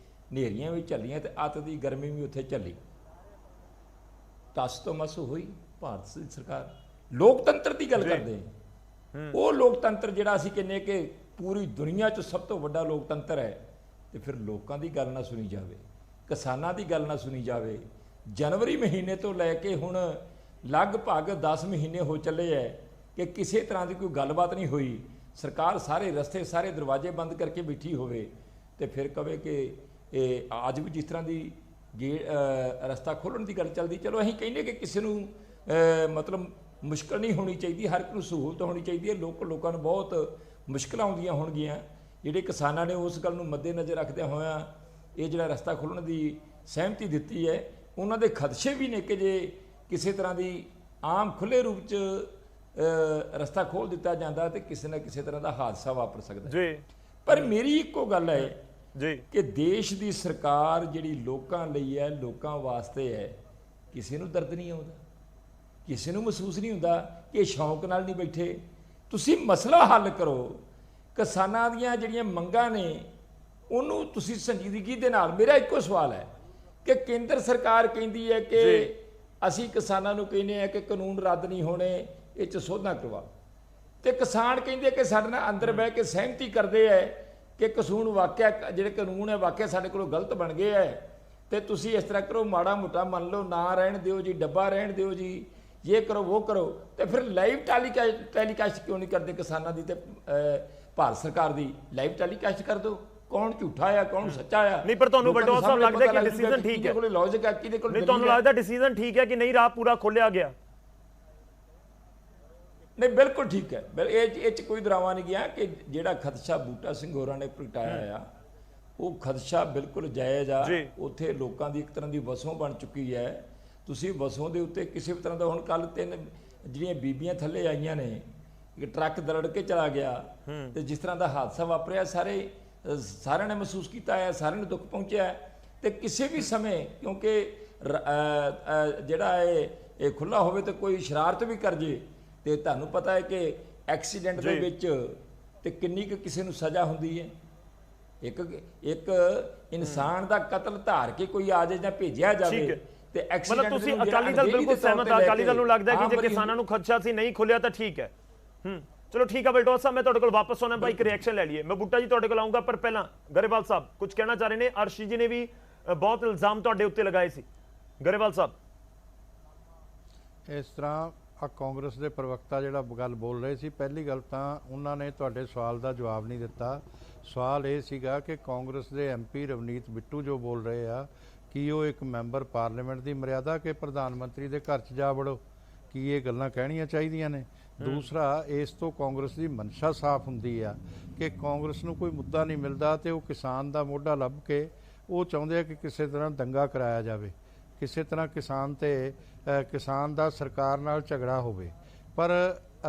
ਹਨੇਰੀਆਂ ਵੀ ਝੱਲੀਆਂ ਤੇ ਅੱਤ ਦੀ ਗਰਮੀ ਵੀ ਉੱਥੇ ਝੱਲੀ। ਟਸ ਤੋਂ ਮਸ ਹੋਈ ਭਾਰਤ ਦੀ ਸਰਕਾਰ। ਲੋਕਤੰਤਰ ਦੀ ਗੱਲ ਕਰਦੇ ਉਹ ਲੋਕਤੰਤਰ ਜਿਹੜਾ ਅਸੀਂ ਕਹਿੰਦੇ ਕਿ ਪੂਰੀ ਦੁਨੀਆ 'ਚ ਸਭ ਤੋਂ ਵੱਡਾ ਲੋਕਤੰਤਰ ਹੈ, ਤੇ ਫਿਰ ਲੋਕਾਂ ਦੀ ਗੱਲ ਨਾ ਸੁਣੀ ਜਾਵੇ, ਕਿਸਾਨਾਂ ਦੀ ਗੱਲ ਨਾ ਸੁਣੀ ਜਾਵੇ। ਜਨਵਰੀ ਮਹੀਨੇ ਤੋਂ ਲੈ ਕੇ ਹੁਣ ਲਗਭਗ 10 ਮਹੀਨੇ ਹੋ ਚੱਲੇ ਹੈ ਕਿ ਕਿਸੇ ਤਰ੍ਹਾਂ ਦੀ ਕੋਈ ਗੱਲਬਾਤ ਨਹੀਂ ਹੋਈ। ਸਰਕਾਰ ਸਾਰੇ ਰਸਤੇ ਸਾਰੇ ਦਰਵਾਜ਼ੇ ਬੰਦ ਕਰਕੇ ਬੈਠੀ ਹੋਵੇ ਤੇ ਫਿਰ ਕਵੇ ਕਿ ਇਹ ਅੱਜ ਵੀ ਜਿਸ ਤਰ੍ਹਾਂ ਦੀ ਰਸਤਾ ਖੋਲ੍ਹਣ ਦੀ ਗੱਲ ਚੱਲਦੀ। ਚਲੋ ਅਸੀਂ ਕਹਿੰਦੇ ਕਿ ਕਿਸੇ ਨੂੰ ਮਤਲਬ ਮੁਸ਼ਕਲ ਨਹੀਂ ਹੋਣੀ ਚਾਹੀਦੀ, ਹਰ ਇੱਕ ਨੂੰ ਸਹੂਲਤ ਹੋਣੀ ਚਾਹੀਦੀ ਹੈ। ਲੋਕਾਂ ਨੂੰ ਬਹੁਤ ਮੁਸ਼ਕਲਾਂ ਆਉਂਦੀਆਂ ਹੋਣਗੀਆਂ। ਜਿਹੜੇ ਕਿਸਾਨਾਂ ਨੇ ਉਸ ਗੱਲ ਨੂੰ ਮੱਦੇਨਜ਼ਰ ਰੱਖਦਿਆਂ ਹੋਇਆਂ ਇਹ ਜਿਹੜਾ ਰਸਤਾ ਖੋਲ੍ਹਣ ਦੀ ਸਹਿਮਤੀ ਦਿੱਤੀ ਹੈ, ਉਹਨਾਂ ਦੇ ਖਦਸ਼ੇ ਵੀ ਨੇ ਕਿ ਜੇ ਕਿਸੇ ਤਰ੍ਹਾਂ ਦੀ ਆਮ ਖੁੱਲ੍ਹੇ ਰੂਪ 'ਚ ਰਸਤਾ ਖੋਲ੍ਹ ਦਿੱਤਾ ਜਾਂਦਾ ਤੇ ਕਿਸੇ ਨਾ ਕਿਸੇ ਤਰ੍ਹਾਂ ਦਾ ਹਾਦਸਾ ਵਾਪਰ ਸਕਦਾ ਜੀ। ਪਰ ਮੇਰੀ ਇੱਕੋ ਗੱਲ ਹੈ ਜੀ ਕਿ ਦੇਸ਼ ਦੀ ਸਰਕਾਰ ਜਿਹੜੀ ਲੋਕਾਂ ਲਈ ਹੈ, ਲੋਕਾਂ ਵਾਸਤੇ ਹੈ, ਕਿਸੇ ਨੂੰ ਦਰਦ ਨਹੀਂ ਆਉਂਦਾ, ਕਿਸੇ ਨੂੰ ਮਹਿਸੂਸ ਨਹੀਂ ਹੁੰਦਾ ਕਿ ਸ਼ੌਂਕ ਨਾਲ ਨਹੀਂ ਬੈਠੇ। ਤੁਸੀਂ ਮਸਲਾ ਹੱਲ ਕਰੋ। ਕਿਸਾਨਾਂ ਦੀਆਂ ਜਿਹੜੀਆਂ ਮੰਗਾਂ ਨੇ ਉਹਨੂੰ ਤੁਸੀਂ ਸੰਜੀਦਗੀ ਦੇ ਨਾਲ। ਮੇਰਾ ਇੱਕੋ ਸਵਾਲ ਹੈ ਕਿ ਕੇਂਦਰ ਸਰਕਾਰ ਕਹਿੰਦੀ ਹੈ ਕਿ ਅਸੀਂ ਕਿਸਾਨਾਂ ਨੂੰ ਕਹਿੰਦੇ ਆ ਕਿ ਕਾਨੂੰਨ ਰੱਦ ਨਹੀਂ ਹੋਣੇ, ਇਹ 'ਚ ਸੋਧਾਂ ਕਰਵਾ, ਤੇ ਕਿਸਾਨ ਕਹਿੰਦੇ ਕਿ ਸਾਡੇ ਨਾਲ ਅੰਦਰ ਬਹਿ ਕੇ ਸਹਿਮਤੀ ਕਰਦੇ ਹੈ ਕਿ ਕਾਨੂੰਨ ਵਾਕਿਆ ਜਿਹੜੇ ਕਾਨੂੰਨ ਹੈ ਵਾਕਿਆ ਸਾਡੇ ਕੋਲੋਂ ਗਲਤ ਬਣ ਗਏ ਹੈ, ਤੇ ਤੁਸੀਂ ਇਸ ਤਰ੍ਹਾਂ ਕਰੋ, ਮਾੜਾ ਮੋਟਾ ਮੰਨ ਲਓ, ਨਾ ਰਹਿਣ ਦਿਓ ਜੀ, ਡੱਬਾ ਰਹਿਣ ਦਿਓ ਜੀ, ਇਹ ਕਰੋ ਉਹ ਕਰੋ। ਤੇ ਫਿਰ ਲਾਈਵ ਟੈਲੀਕਾਸਟ ਕਿਉਂ ਨਹੀਂ ਕਰਦੇ ਕਿਸਾਨਾਂ ਦੀ ਤੇ ਭਾਰਤ ਸਰਕਾਰ ਦੀ? ਲਾਈਵ ਟੈਲੀਕਾਸਟ ਕਰ ਦਿਓ, ਕੌਣ ਝੂਠਾ ਆ ਕੌਣ ਸੱਚਾ ਆ। ਨਹੀਂ, ਪਰ ਤੁਹਾਨੂੰ ਬਲਟੋਆ ਸਾਹਿਬ ਲੱਗਦਾ ਕਿ ਡਿਸੀਜਨ ਠੀਕ ਹੈ? ਕੋਲੇ ਲੌਜਿਕ ਆ, ਕਿਹਦੇ ਕੋਲ? ਨਹੀਂ, ਤੁਹਾਨੂੰ ਲੱਗਦਾ ਡਿਸੀਜਨ ਠੀਕ ਹੈ ਕਿ ਨਹੀਂ, ਰਾਹ ਪੂਰਾ ਖੋਲਿਆ ਗਿਆ? ਨਹੀਂ, ਬਿਲਕੁਲ ਠੀਕ ਹੈ। ਇਹ 'ਚ ਕੋਈ ਦਰਾਵਾ ਨਹੀਂ ਗਿਆ ਕਿ ਜਿਹੜਾ ਖਦਸ਼ਾ ਬੂਟਾ ਸਿੰਘ ਹੋਰਾਂ ਨੇ ਪ੍ਰਗਟਾਇਆ ਆ ਉਹ ਖਦਸ਼ਾ ਬਿਲਕੁਲ ਜਾਇਜ਼ ਆ। ਉੱਥੇ ਲੋਕਾਂ ਦੀ ਇੱਕ ਤਰ੍ਹਾਂ ਦੀ ਵਸੋਂ ਬਣ ਚੁੱਕੀ ਹੈ। ਤੁਸੀਂ ਵਸੋਂ ਦੇ ਉੱਤੇ ਕਿਸੇ ਵੀ ਤਰ੍ਹਾਂ ਦਾ, ਹੁਣ ਕੱਲ 3 ਜਿਹੜੀਆਂ ਬੀਬੀਆਂ ਥੱਲੇ ਆਈਆਂ ਨੇ, ਇੱਕ ਟਰੱਕ ਦਰੜ ਕੇ ਚਲਾ ਗਿਆ ਤੇ ਜਿਸ ਤਰ੍ਹਾਂ ਦਾ ਹਾਦਸਾ ਵਾਪਰਿਆ ਸਾਰਿਆਂ ਨੇ ਮਹਿਸੂਸ ਕੀਤਾ ਹੈ, ਸਾਰਿਆਂ ਨੂੰ ਦੁੱਖ ਪਹੁੰਚਿਆ। ਤੇ ਕਿਸੇ ਵੀ ਸਮੇਂ ਕਿਉਂਕਿ ਜਿਹੜਾ ਇਹ ਖੁੱਲ੍ਹਾ ਹੋਵੇ ਤੇ ਕੋਈ ਸ਼ਰਾਰਤ ਵੀ ਕਰ ਜੇ ਤੇ ਤੁਹਾਨੂੰ ਪਤਾ ਹੈ ਕਿ ਐਕਸੀਡੈਂਟ ਦੇ ਵਿੱਚ ਤੇ ਕਿੰਨੀ ਕੁ ਕਿਸੇ ਨੂੰ ਸਜ਼ਾ ਹੁੰਦੀ ਹੈ। ਇੱਕ ਇਨਸਾਨ ਦਾ ਕਤਲ ਧਾਰ ਕੇ ਕੋਈ ਆ ਜਾਏ ਜਾਂ ਭੇਜਿਆ ਜਾਵੇ ਤੇ ਐਕਸੀਡੈਂਟ। ਮਤਲਬ ਤੁਸੀਂ ਅਕਾਲੀ ਦਲ ਬਿਲਕੁਲ ਸਹਿਮਤ ਆ? ਅਕਾਲੀ ਦਲ ਨੂੰ ਲੱਗਦਾ ਕਿ ਜੇ ਕਿਸਾਨਾਂ ਨੂੰ ਖਦਸ਼ਾ ਸੀ ਨਹੀਂ ਖੁੱਲਿਆ ਤਾਂ ਠੀਕ ਹੈ। ਚਲੋ ਠੀਕ ਹੈ ਬਲਟੋਆ ਸਾਹਿਬ, ਮੈਂ ਤੁਹਾਡੇ ਕੋਲ ਵਾਪਸ ਆਉਣਾ ਬਾਈ, ਇੱਕ ਰਿਐਕਸ਼ਨ ਲੈ ਲਈਏ। ਮੈਂ ਬੁੱਟਾ ਜੀ ਤੁਹਾਡੇ ਕੋਲ ਆਉਂਗਾ, ਪਰ ਪਹਿਲਾਂ ਗਰੇਵਾਲ ਸਾਹਿਬ ਕੁਝ ਕਹਿਣਾ ਚਾਹ ਰਹੇ ਨੇ। ਅਰਸ਼ੀ ਜੀ ਨੇ ਵੀ ਬਹੁਤ ਇਲਜ਼ਾਮ ਤੁਹਾਡੇ ਉੱਤੇ ਲਗਾਏ ਸੀ। ਗਰੇਵਾਲ ਸਾਹਿਬ, ਇਸ ਤਰ੍ਹਾਂ ਆ ਕਾਂਗਰਸ ਦੇ ਪ੍ਰਵਕਤਾ ਜਿਹੜਾ ਗੱਲ ਬੋਲ ਰਹੇ ਸੀ, ਪਹਿਲੀ ਗੱਲ ਤਾਂ ਉਹਨਾਂ ਨੇ ਤੁਹਾਡੇ ਸਵਾਲ ਦਾ ਜਵਾਬ ਨਹੀਂ ਦਿੱਤਾ। ਸਵਾਲ ਇਹ ਸੀਗਾ ਕਿ ਕਾਂਗਰਸ ਦੇ ਐਮਪੀ ਰਵਨੀਤ ਬਿੱਟੂ ਜੋ ਬੋਲ ਰਹੇ ਆ, ਕੀ ਉਹ ਇੱਕ ਮੈਂਬਰ ਪਾਰਲੀਮੈਂਟ ਦੀ ਮਰਿਆਦਾ ਕਿ ਪ੍ਰਧਾਨ ਮੰਤਰੀ ਦੇ ਘਰ 'ਚ ਜਾ ਵੜੋ? ਕੀ ਇਹ ਗੱਲਾਂ ਕਹਿਣੀਆਂ ਚਾਹੀਦੀਆਂ ਨੇ? ਦੂਸਰਾ, ਇਸ ਤੋਂ ਕਾਂਗਰਸ ਦੀ ਮਨਸ਼ਾ ਸਾਫ਼ ਹੁੰਦੀ ਆ ਕਿ ਕਾਂਗਰਸ ਨੂੰ ਕੋਈ ਮੁੱਦਾ ਨਹੀਂ ਮਿਲਦਾ ਤੇ ਉਹ ਕਿਸਾਨ ਦਾ ਮੋਢਾ ਲੱਭ ਕੇ ਉਹ ਚਾਹੁੰਦੇ ਆ ਕਿ ਕਿਸੇ ਤਰ੍ਹਾਂ ਦੰਗਾ ਕਰਾਇਆ ਜਾਵੇ, ਕਿਸੇ ਤਰ੍ਹਾਂ ਕਿਸਾਨ ਦਾ ਸਰਕਾਰ ਨਾਲ ਝਗੜਾ ਹੋਵੇ। ਪਰ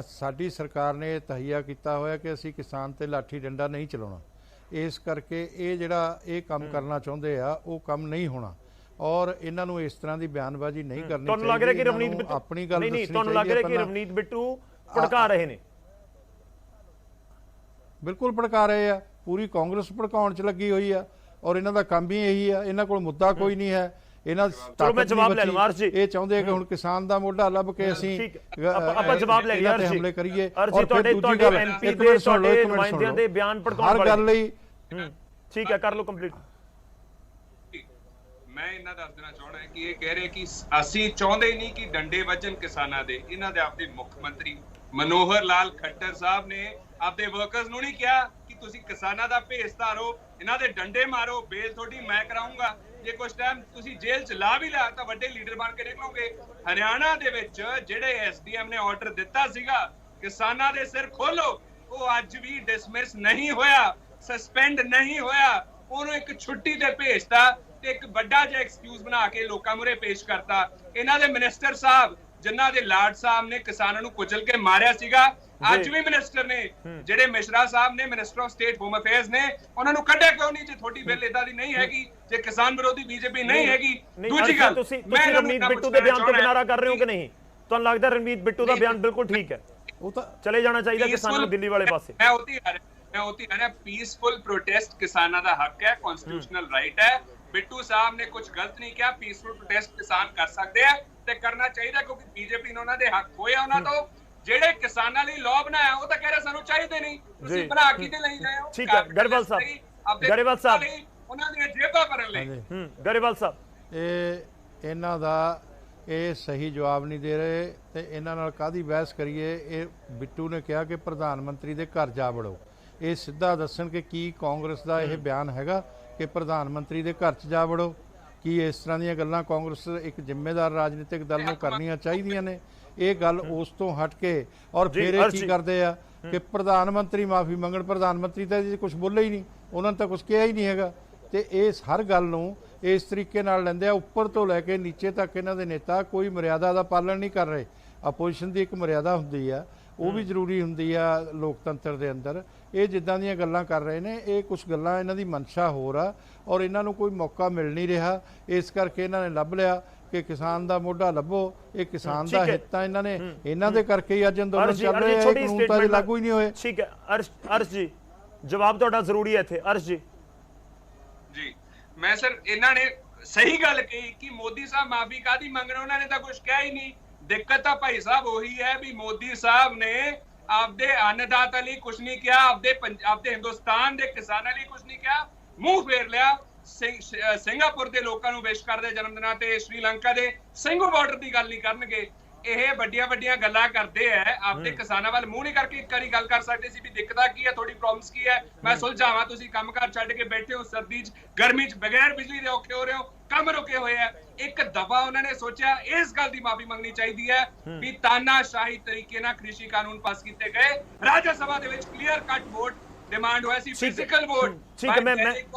ਸਾਡੀ ਸਰਕਾਰ ਨੇ ਇਹ ਤਹਈਆ ਕੀਤਾ ਹੋਇਆ ਕਿ ਅਸੀਂ ਕਿਸਾਨ ਤੇ ਲਾਠੀ ਡੰਡਾ ਨਹੀਂ ਚਲਾਉਣਾ। ਇਸ ਕਰਕੇ ਇਹ ਜਿਹੜਾ ਇਹ ਕੰਮ ਕਰਨਾ ਚਾਹੁੰਦੇ ਆ ਉਹ ਕੰਮ ਨਹੀਂ ਹੋਣਾ ਔਰ ਇਹਨਾਂ ਨੂੰ ਇਸ ਤਰ੍ਹਾਂ ਦੀ ਬਿਆਨਬਾਜ਼ੀ ਨਹੀਂ ਕਰਨੀ ਚਾਹੀਦੀ। ਤੁਹਾਨੂੰ ਲੱਗ ਰਿਹਾ ਕਿ ਰਵਨੀਤ ਬਿੱਟੂ ਆਪਣੀ ਗੱਲ ਨਹੀਂ, ਤੁਹਾਨੂੰ ਲੱਗ ਰਿਹਾ ਕਿ ਰਵਨੀਤ ਬਿੱਟੂ ਭੜਕਾ ਰਹੇ ਨੇ? ਬਿਲਕੁਲ ਭੜਕਾ ਰਹੇ ਆ। ਪੂਰੀ ਕਾਂਗਰਸ ਭੜਕਾਉਣ 'ਚ ਲੱਗੀ ਹੋਈ ਆ ਔਰ ਇਹਨਾਂ ਦਾ ਕੰਮ ਹੀ ਇਹੀ ਆ। ਇਹਨਾਂ ਕੋਲ ਮੁੱਦਾ ਕੋਈ ਨਹੀਂ ਹੈ। ਚਲੋ ਮੈਂ ਜਵਾਬ ਲੈ ਲਵਾਂ ਅਰਸ਼ ਜੀ। ਇਹ ਚਾਹੁੰਦੇ ਕਿ ਹੁਣ ਕਿਸਾਨ ਦਾ ਮੋਢਾ ਲੱਭ ਕੇ ਅਸੀਂ ਆਪਾਂ ਜਵਾਬ ਲੈ ਲਿਆ ਅਰਸ਼ ਜੀ। ਹਮਲੇ ਕਰੀਏ ਔਰ ਤੁਹਾਡੇ ਐਮਪੀ ਦੇ ਤੁਹਾਡੇ ਨੁਮਾਇੰਦਿਆਂ ਦੇ ਬਿਆਨ ਭੜਕਾਉਣ ਵਾਲੇ ਹਰ ਗੱਲ ਲਈ ਠੀਕ ਹੈ, ਕਰ ਲਓ ਕੰਪਲੀਟ। ਮੈਂ ਇਹਨਾਂ ਦੱਸ ਦੇਣਾ ਚਾਹਣਾ ਹੈ ਕਿ ਇਹ ਕਹਿ ਰਹੇ ਕਿ ਅਸੀਂ ਚਾਹੁੰਦੇ ਨਹੀਂ ਕਿ ਡੰਡੇ ਵੱਜਣ ਕਿਸਾਨਾਂ ਦੇ। ਇਹਨਾਂ ਦੇ ਆਪਣੇ ਮੁੱਖ ਮੰਤਰੀ ਮਨੋਹਰ ਲਾਲ ਖੱਟਰ ਸਾਹਿਬ ਨੇ ਆਪਦੇ ਵਰਕਰਸ ਨੂੰ ਨਹੀਂ ਕਿਹਾ ਕਿ ਤੁਸੀਂ ਕਿਸਾਨਾਂ ਦਾ ਭੇਸ ਧਾਰੋ, ਇਹਨਾਂ ਦੇ ਡੰਡੇ ਮਾਰੋ, ਬੇਲ ਤੁਹਾਡੀ ਮੈਂ ਕਰਾਉਂਗਾ। ਜੇ ਕੁਝ ਟਾਈਮ ਤੁਸੀਂ ਜੇਲ੍ਹ ਚ ਲਾ ਵੀ ਲਾ ਤਾਂ ਵੱਡੇ ਲੀਡਰ ਬਣ ਕੇ ਨਿਕਲੋਗੇ। ਹਰਿਆਣਾ ਦੇ ਵਿੱਚ ਜਿਹੜੇ ਐਸਡੀਐਮ ਨੇ ਆਰਡਰ ਦਿੱਤਾ ਸੀਗਾ ਕਿਸਾਨਾਂ ਦੇ ਸਿਰ ਖੋਲੋ, ਉਹ ਅੱਜ ਵੀ ਡਿਸਮਿਸ ਨਹੀਂ ਹੋਇਆ, ਸਸਪੈਂਡ ਨਹੀਂ ਹੋਇਆ। ਉਹਨੂੰ ਇੱਕ ਛੁੱਟੀ ਤੇ ਭੇਜਤਾ ਤੇ ਇੱਕ ਵੱਡਾ ਜਿਹਾ ਐਕਸਕਿਊਜ਼ ਬਣਾ ਕੇ ਲੋਕਾਂ ਮੂਹਰੇ ਪੇਸ਼ ਕਰਤਾ। ਇਹਨਾਂ ਦੇ ਮਿਨਿਸਟਰ ਸਾਹਿਬ ਜਿਨ੍ਹਾਂ ਦੇ ਲਾਡ ਸਾਹਿਬ ਨੇ ਕਿਸਾਨਾਂ ਨੂੰ ਕੁਚਲ ਕੇ ਮਾਰਿਆ ਸੀਗਾ, ਅੱਜ ਵੀ ਮਿਨਿਸਟਰ ਨੇ ਜਿਹੜੇ ਮਿਸ਼ਰਾ ਸਾਹਿਬ ਨੇ minister of state home affairs ਨੇ, ਉਹਨਾਂ ਨੂੰ ਕੱਢਿਆ ਕਿਉਂ ਨਹੀਂ? ਜੇ ਤੁਹਾਡੀ ਬਿੱਲ ਇਦਾਂ ਦੀ ਨਹੀਂ ਹੈਗੀ, ਜੇ ਕਿਸਾਨ ਵਿਰੋਧੀ ਬੀਜੇਪੀ ਨਹੀਂ ਹੈਗੀ। ਦੂਜੀ ਗੱਲ, ਤੁਸੀਂ ਰਵਨੀਤ ਬਿੱਟੂ ਦੇ ਬਿਆਨ ਤੇ ਕਿਨਾਰਾ ਕਰ ਰਹੇ ਹੋ ਕਿ ਨਹੀਂ? ਤੁਹਾਨੂੰ ਲੱਗਦਾ ਰਵਨੀਤ ਬਿੱਟੂ ਦਾ ਬਿਆਨ ਬਿਲਕੁਲ ਠੀਕ ਹੈ? ਉਹ ਤਾਂ ਚਲੇ ਜਾਣਾ ਚਾਹੀਦਾ ਕਿਸਾਨਾਂ ਨੂੰ ਦਿੱਲੀ ਵਾਲੇ ਪਾਸੇ। ਮੈਂ ਉਹਦੀ ਆ ਰਿਹਾ ਪੀਸਫੁਲ ਪ੍ਰੋਟੈਸਟ ਕਿਸਾਨਾਂ ਦਾ ਹੱਕ ਹੈ, ਕਨਸਟੀਟਿਊਸ਼ਨਲ ਰਾਈਟ ਹੈ। ਬਿੱਟੂ ਸਾਹਿਬ ਨੇ ਕੁਝ ਗਲਤ ਨਹੀਂ ਕਿਹਾ, ਪੀਸਫੁਲ ਪ੍ਰੋਟੈਸਟ ਕਿਸਾਨ ਕਰ ਸਕਦੇ ਆ ਤੇ ਕਰਨਾ ਚਾਹੀਦਾ, ਕਿਉਂਕਿ ਬੀਜੇਪੀ ਨੇ ਉਹਨਾਂ ਦੇ ਹੱਕ ਹੋਇਆ ਉਹਨਾਂ ਤੋਂ। ਜਿਹੜੇ ਕਿਸਾਨਾਂ ਲਈ ਲਾਅ ਬਣਾਇਆ ਉਹ ਤਾਂ ਕਹਿ ਰਹੇ ਸਾਨੂੰ ਚਾਹੀਦੇ ਨਹੀਂ, ਤੁਸੀਂ ਬਣਾ ਕੇ ਦੇ ਲਈ ਜਾਓ। ਠੀਕ ਹੈ ਗਰੇਵਾਲ ਸਾਹਿਬ, ਗਰੇਵਾਲ ਸਾਹਿਬ ਉਹਨਾਂ ਦੀਆਂ ਜੇਬਾਂ ਭਰਨ ਲਈ। ਗਰੇਵਾਲ ਸਾਹਿਬ ਇਹਨਾਂ ਦਾ ਇਹ ਸਹੀ ਜਵਾਬ ਨਹੀਂ ਦੇ ਰਹੇ ਤੇ ਇਹਨਾਂ ਨਾਲ ਕਾਹਦੀ ਬਹਿਸ ਕਰੀਏ। ਇਹ ਬਿੱਟੂ ਨੇ ਕਿਹਾ ਕਿ ਪ੍ਰਧਾਨ ਮੰਤਰੀ ਦੇ ਘਰ ਜਾ ਵੜੋ, ਇਹ ਸਿੱਧਾ ਦੱਸਣ ਕਿ ਕੀ ਕਾਂਗਰਸ ਦਾ ਇਹ ਬਿਆਨ ਹੈਗਾ ਕਿ ਪ੍ਰਧਾਨ ਮੰਤਰੀ ਦੇ ਘਰ 'ਚ ਜਾ ਵੜੋ? ਕੀ ਇਸ ਤਰ੍ਹਾਂ ਦੀਆਂ ਗੱਲਾਂ ਕਾਂਗਰਸ ਇੱਕ ਜ਼ਿੰਮੇਦਾਰ ਰਾਜਨੀਤਿਕ ਦਲ ਨੂੰ ਕਰਨੀਆਂ ਚਾਹੀਦੀਆਂ ਨੇ? ਇਹ ਗੱਲ ਉਸ ਤੋਂ ਹਟ ਕੇ ਔਰ ਫਿਰ ਇਹ ਕੀ ਕਰਦੇ ਆ ਕਿ ਪ੍ਰਧਾਨ ਮੰਤਰੀ ਮਾਫੀ ਮੰਗਣ। ਪ੍ਰਧਾਨ ਮੰਤਰੀ ਤਾਂ ਜੀ ਕੁਝ ਬੋਲੇ ਹੀ ਨਹੀਂ, ਉਹਨਾਂ ਨੇ ਤਾਂ ਕੁਝ ਕਿਹਾ ਹੀ ਨਹੀਂ ਹੈਗਾ। ਤੇ ਇਸ ਹਰ ਗੱਲ ਨੂੰ ਇਸ ਤਰੀਕੇ ਨਾਲ ਲੈਂਦੇ ਆ, ਉੱਪਰ ਤੋਂ ਲੈ ਕੇ ਨੀਚੇ ਤੱਕ ਇਹਨਾਂ ਦੇ ਨੇਤਾ ਕੋਈ ਮਰਿਆਦਾ ਦਾ ਪਾਲਣ ਨਹੀਂ ਕਰ ਰਹੇ। ਆਪੋਜੀਸ਼ਨ ਦੀ ਇੱਕ ਮਰਿਆਦਾ ਹੁੰਦੀ ਆ, ਉਹ ਵੀ ਜ਼ਰੂਰੀ ਹੁੰਦੀ ਆ ਲੋਕਤੰਤਰ ਦੇ ਅੰਦਰ। ਇਹ ਜਿੱਦਾਂ ਦੀਆਂ ਗੱਲਾਂ ਕਰ ਰਹੇ ਨੇ, ਇਹ ਕੁਝ ਗੱਲਾਂ ਇਹਨਾਂ ਦੀ ਮਨਸ਼ਾ ਹੋਰ ਆ ਔਰ ਇਹਨਾਂ ਨੂੰ ਕੋਈ ਮੌਕਾ ਮਿਲ ਨਹੀਂ ਰਿਹਾ। ਇਸ ਕਰਕੇ ਇਹਨਾਂ ਨੇ ਲੱਭ ਲਿਆ ਕਿ ਕਿਸਾਨ ਦਾ ਮੋਢਾ ਲੱਭੋ, ਇਹ ਕਿਸਾਨ ਦਾ ਹਿੱਤ ਤਾਂ ਇਹਨਾਂ ਨੇ, ਇਹਨਾਂ ਦੇ ਕਰਕੇ ਹੀ ਅੱਜ ਅੰਦੋਲਨ ਚੱਲ ਰਿਹਾ ਹੈ। ਕਾਨੂੰਨ ਤਾਂ ਲਾਗੂ ਹੀ ਨਹੀਂ ਹੋਏ। ਠੀਕ ਹੈ ਅਰਸ਼ ਜੀ, ਜਵਾਬ ਤੁਹਾਡਾ ਜ਼ਰੂਰੀ ਹੈ ਇੱਥੇ। ਅਰਸ਼ ਜੀ ਮੈਂ ਸਰ ਇਹਨਾਂ ਨੇ ਸਹੀ ਗੱਲ ਕਹੀ ਕਿ ਮੋਦੀ ਸਾਹਿਬ ਮਾਫੀ ਕਾਦੀ ਮੰਗ ਰਹੇ, ਉਹਨਾਂ ਨੇ ਤਾਂ ਕੁਝ ਕਿਹਾ ਹੀ ਨਹੀਂ। ਦਿੱਕਤ ਤਾਂ ਭਾਈ ਸਾਹਿਬ ਉਹੀ ਹੈ ਵੀ ਮੋਦੀ ਸਾਹਿਬ ਨੇ ਆਪਦੇ ਅੰਨਦਾਤਾ ਲਈ ਕੁਝ ਨਹੀਂ ਕਿਹਾ, ਆਪਦੇ ਹਿੰਦੁਸਤਾਨ ਦੇ ਕਿਸਾਨਾਂ ਲਈ ਕੁਝ ਨਹੀਂ ਕਿਹਾ, ਮੂੰਹ ਫੇਰ ਲਿਆ। ਸਿੰਗਾਪੁਰ ਦੇ ਲੋਕਾਂ ਨੂੰ ਵਿਸ਼ ਕਰਦੇ ਜਨਮ ਦਿਨਾਂ ਤੇ, ਸ਼੍ਰੀਲੰਕਾ ਦੇ ਸਿੰਘੂ ਬਾਰਡਰ ਦੀ ਗੱਲ ਨਹੀਂ ਕਰਨਗੇ। ਇਹ ਵੱਡੀਆਂ ਗੱਲਾਂ ਕਰਦੇ ਆ, ਆਪਦੇ ਕਿਸਾਨਾਂ ਵੱਲ ਮੂੰਹ ਨਹੀਂ ਕਰਕੇ ਇੱਕ ਵਾਰੀ ਗੱਲ ਕਰ ਸਕਦੇ ਸੀ ਵੀ ਦਿੱਕਤਾਂ ਕੀ ਹੈ, ਤੁਹਾਡੀ ਪ੍ਰੋਬਲਮਸ ਕੀ ਹੈ, ਮੈਂ ਸੁਲਝਾਵਾਂ। ਤੁਸੀਂ ਕੰਮਕਾਰ ਛੱਡ ਕੇ ਬੈਠੇ ਹੋ, ਸਰਦੀ 'ਚ ਗਰਮੀ 'ਚ ਬਗੈਰ ਬਿਜਲੀ ਦੇ ਔਖੇ ਹੋ ਰਹੇ ਹੋ, ਕੰਮ ਰੁਕੇ ਹੋਏ ਆ। ਇੱਕ ਦਫਾ ਉਹਨਾਂ ਨੇ ਸੋਚਿਆ ਇਸ ਗੱਲ ਦੀ ਮਾਫੀ ਮੰਗਣੀ ਚਾਹੀਦੀ ਹੈ ਵੀ ਤਾਨਾਸ਼ਾਹੀ ਤਰੀਕੇ ਨਾਲ ਕ੍ਰਿਸ਼ੀ ਕਾਨੂੰਨ ਪਾਸ ਕੀਤੇ ਗਏ। ਰਾਜ ਸਭਾ ਦੇ ਵਿੱਚ ਕਲੀਅਰ ਕੱਟ ਵੋਟ ਡਿਮਾਂਡ ਹੋਇਆ ਸੀ, ਫਿਜ਼ੀਕਲ ਵੋਟ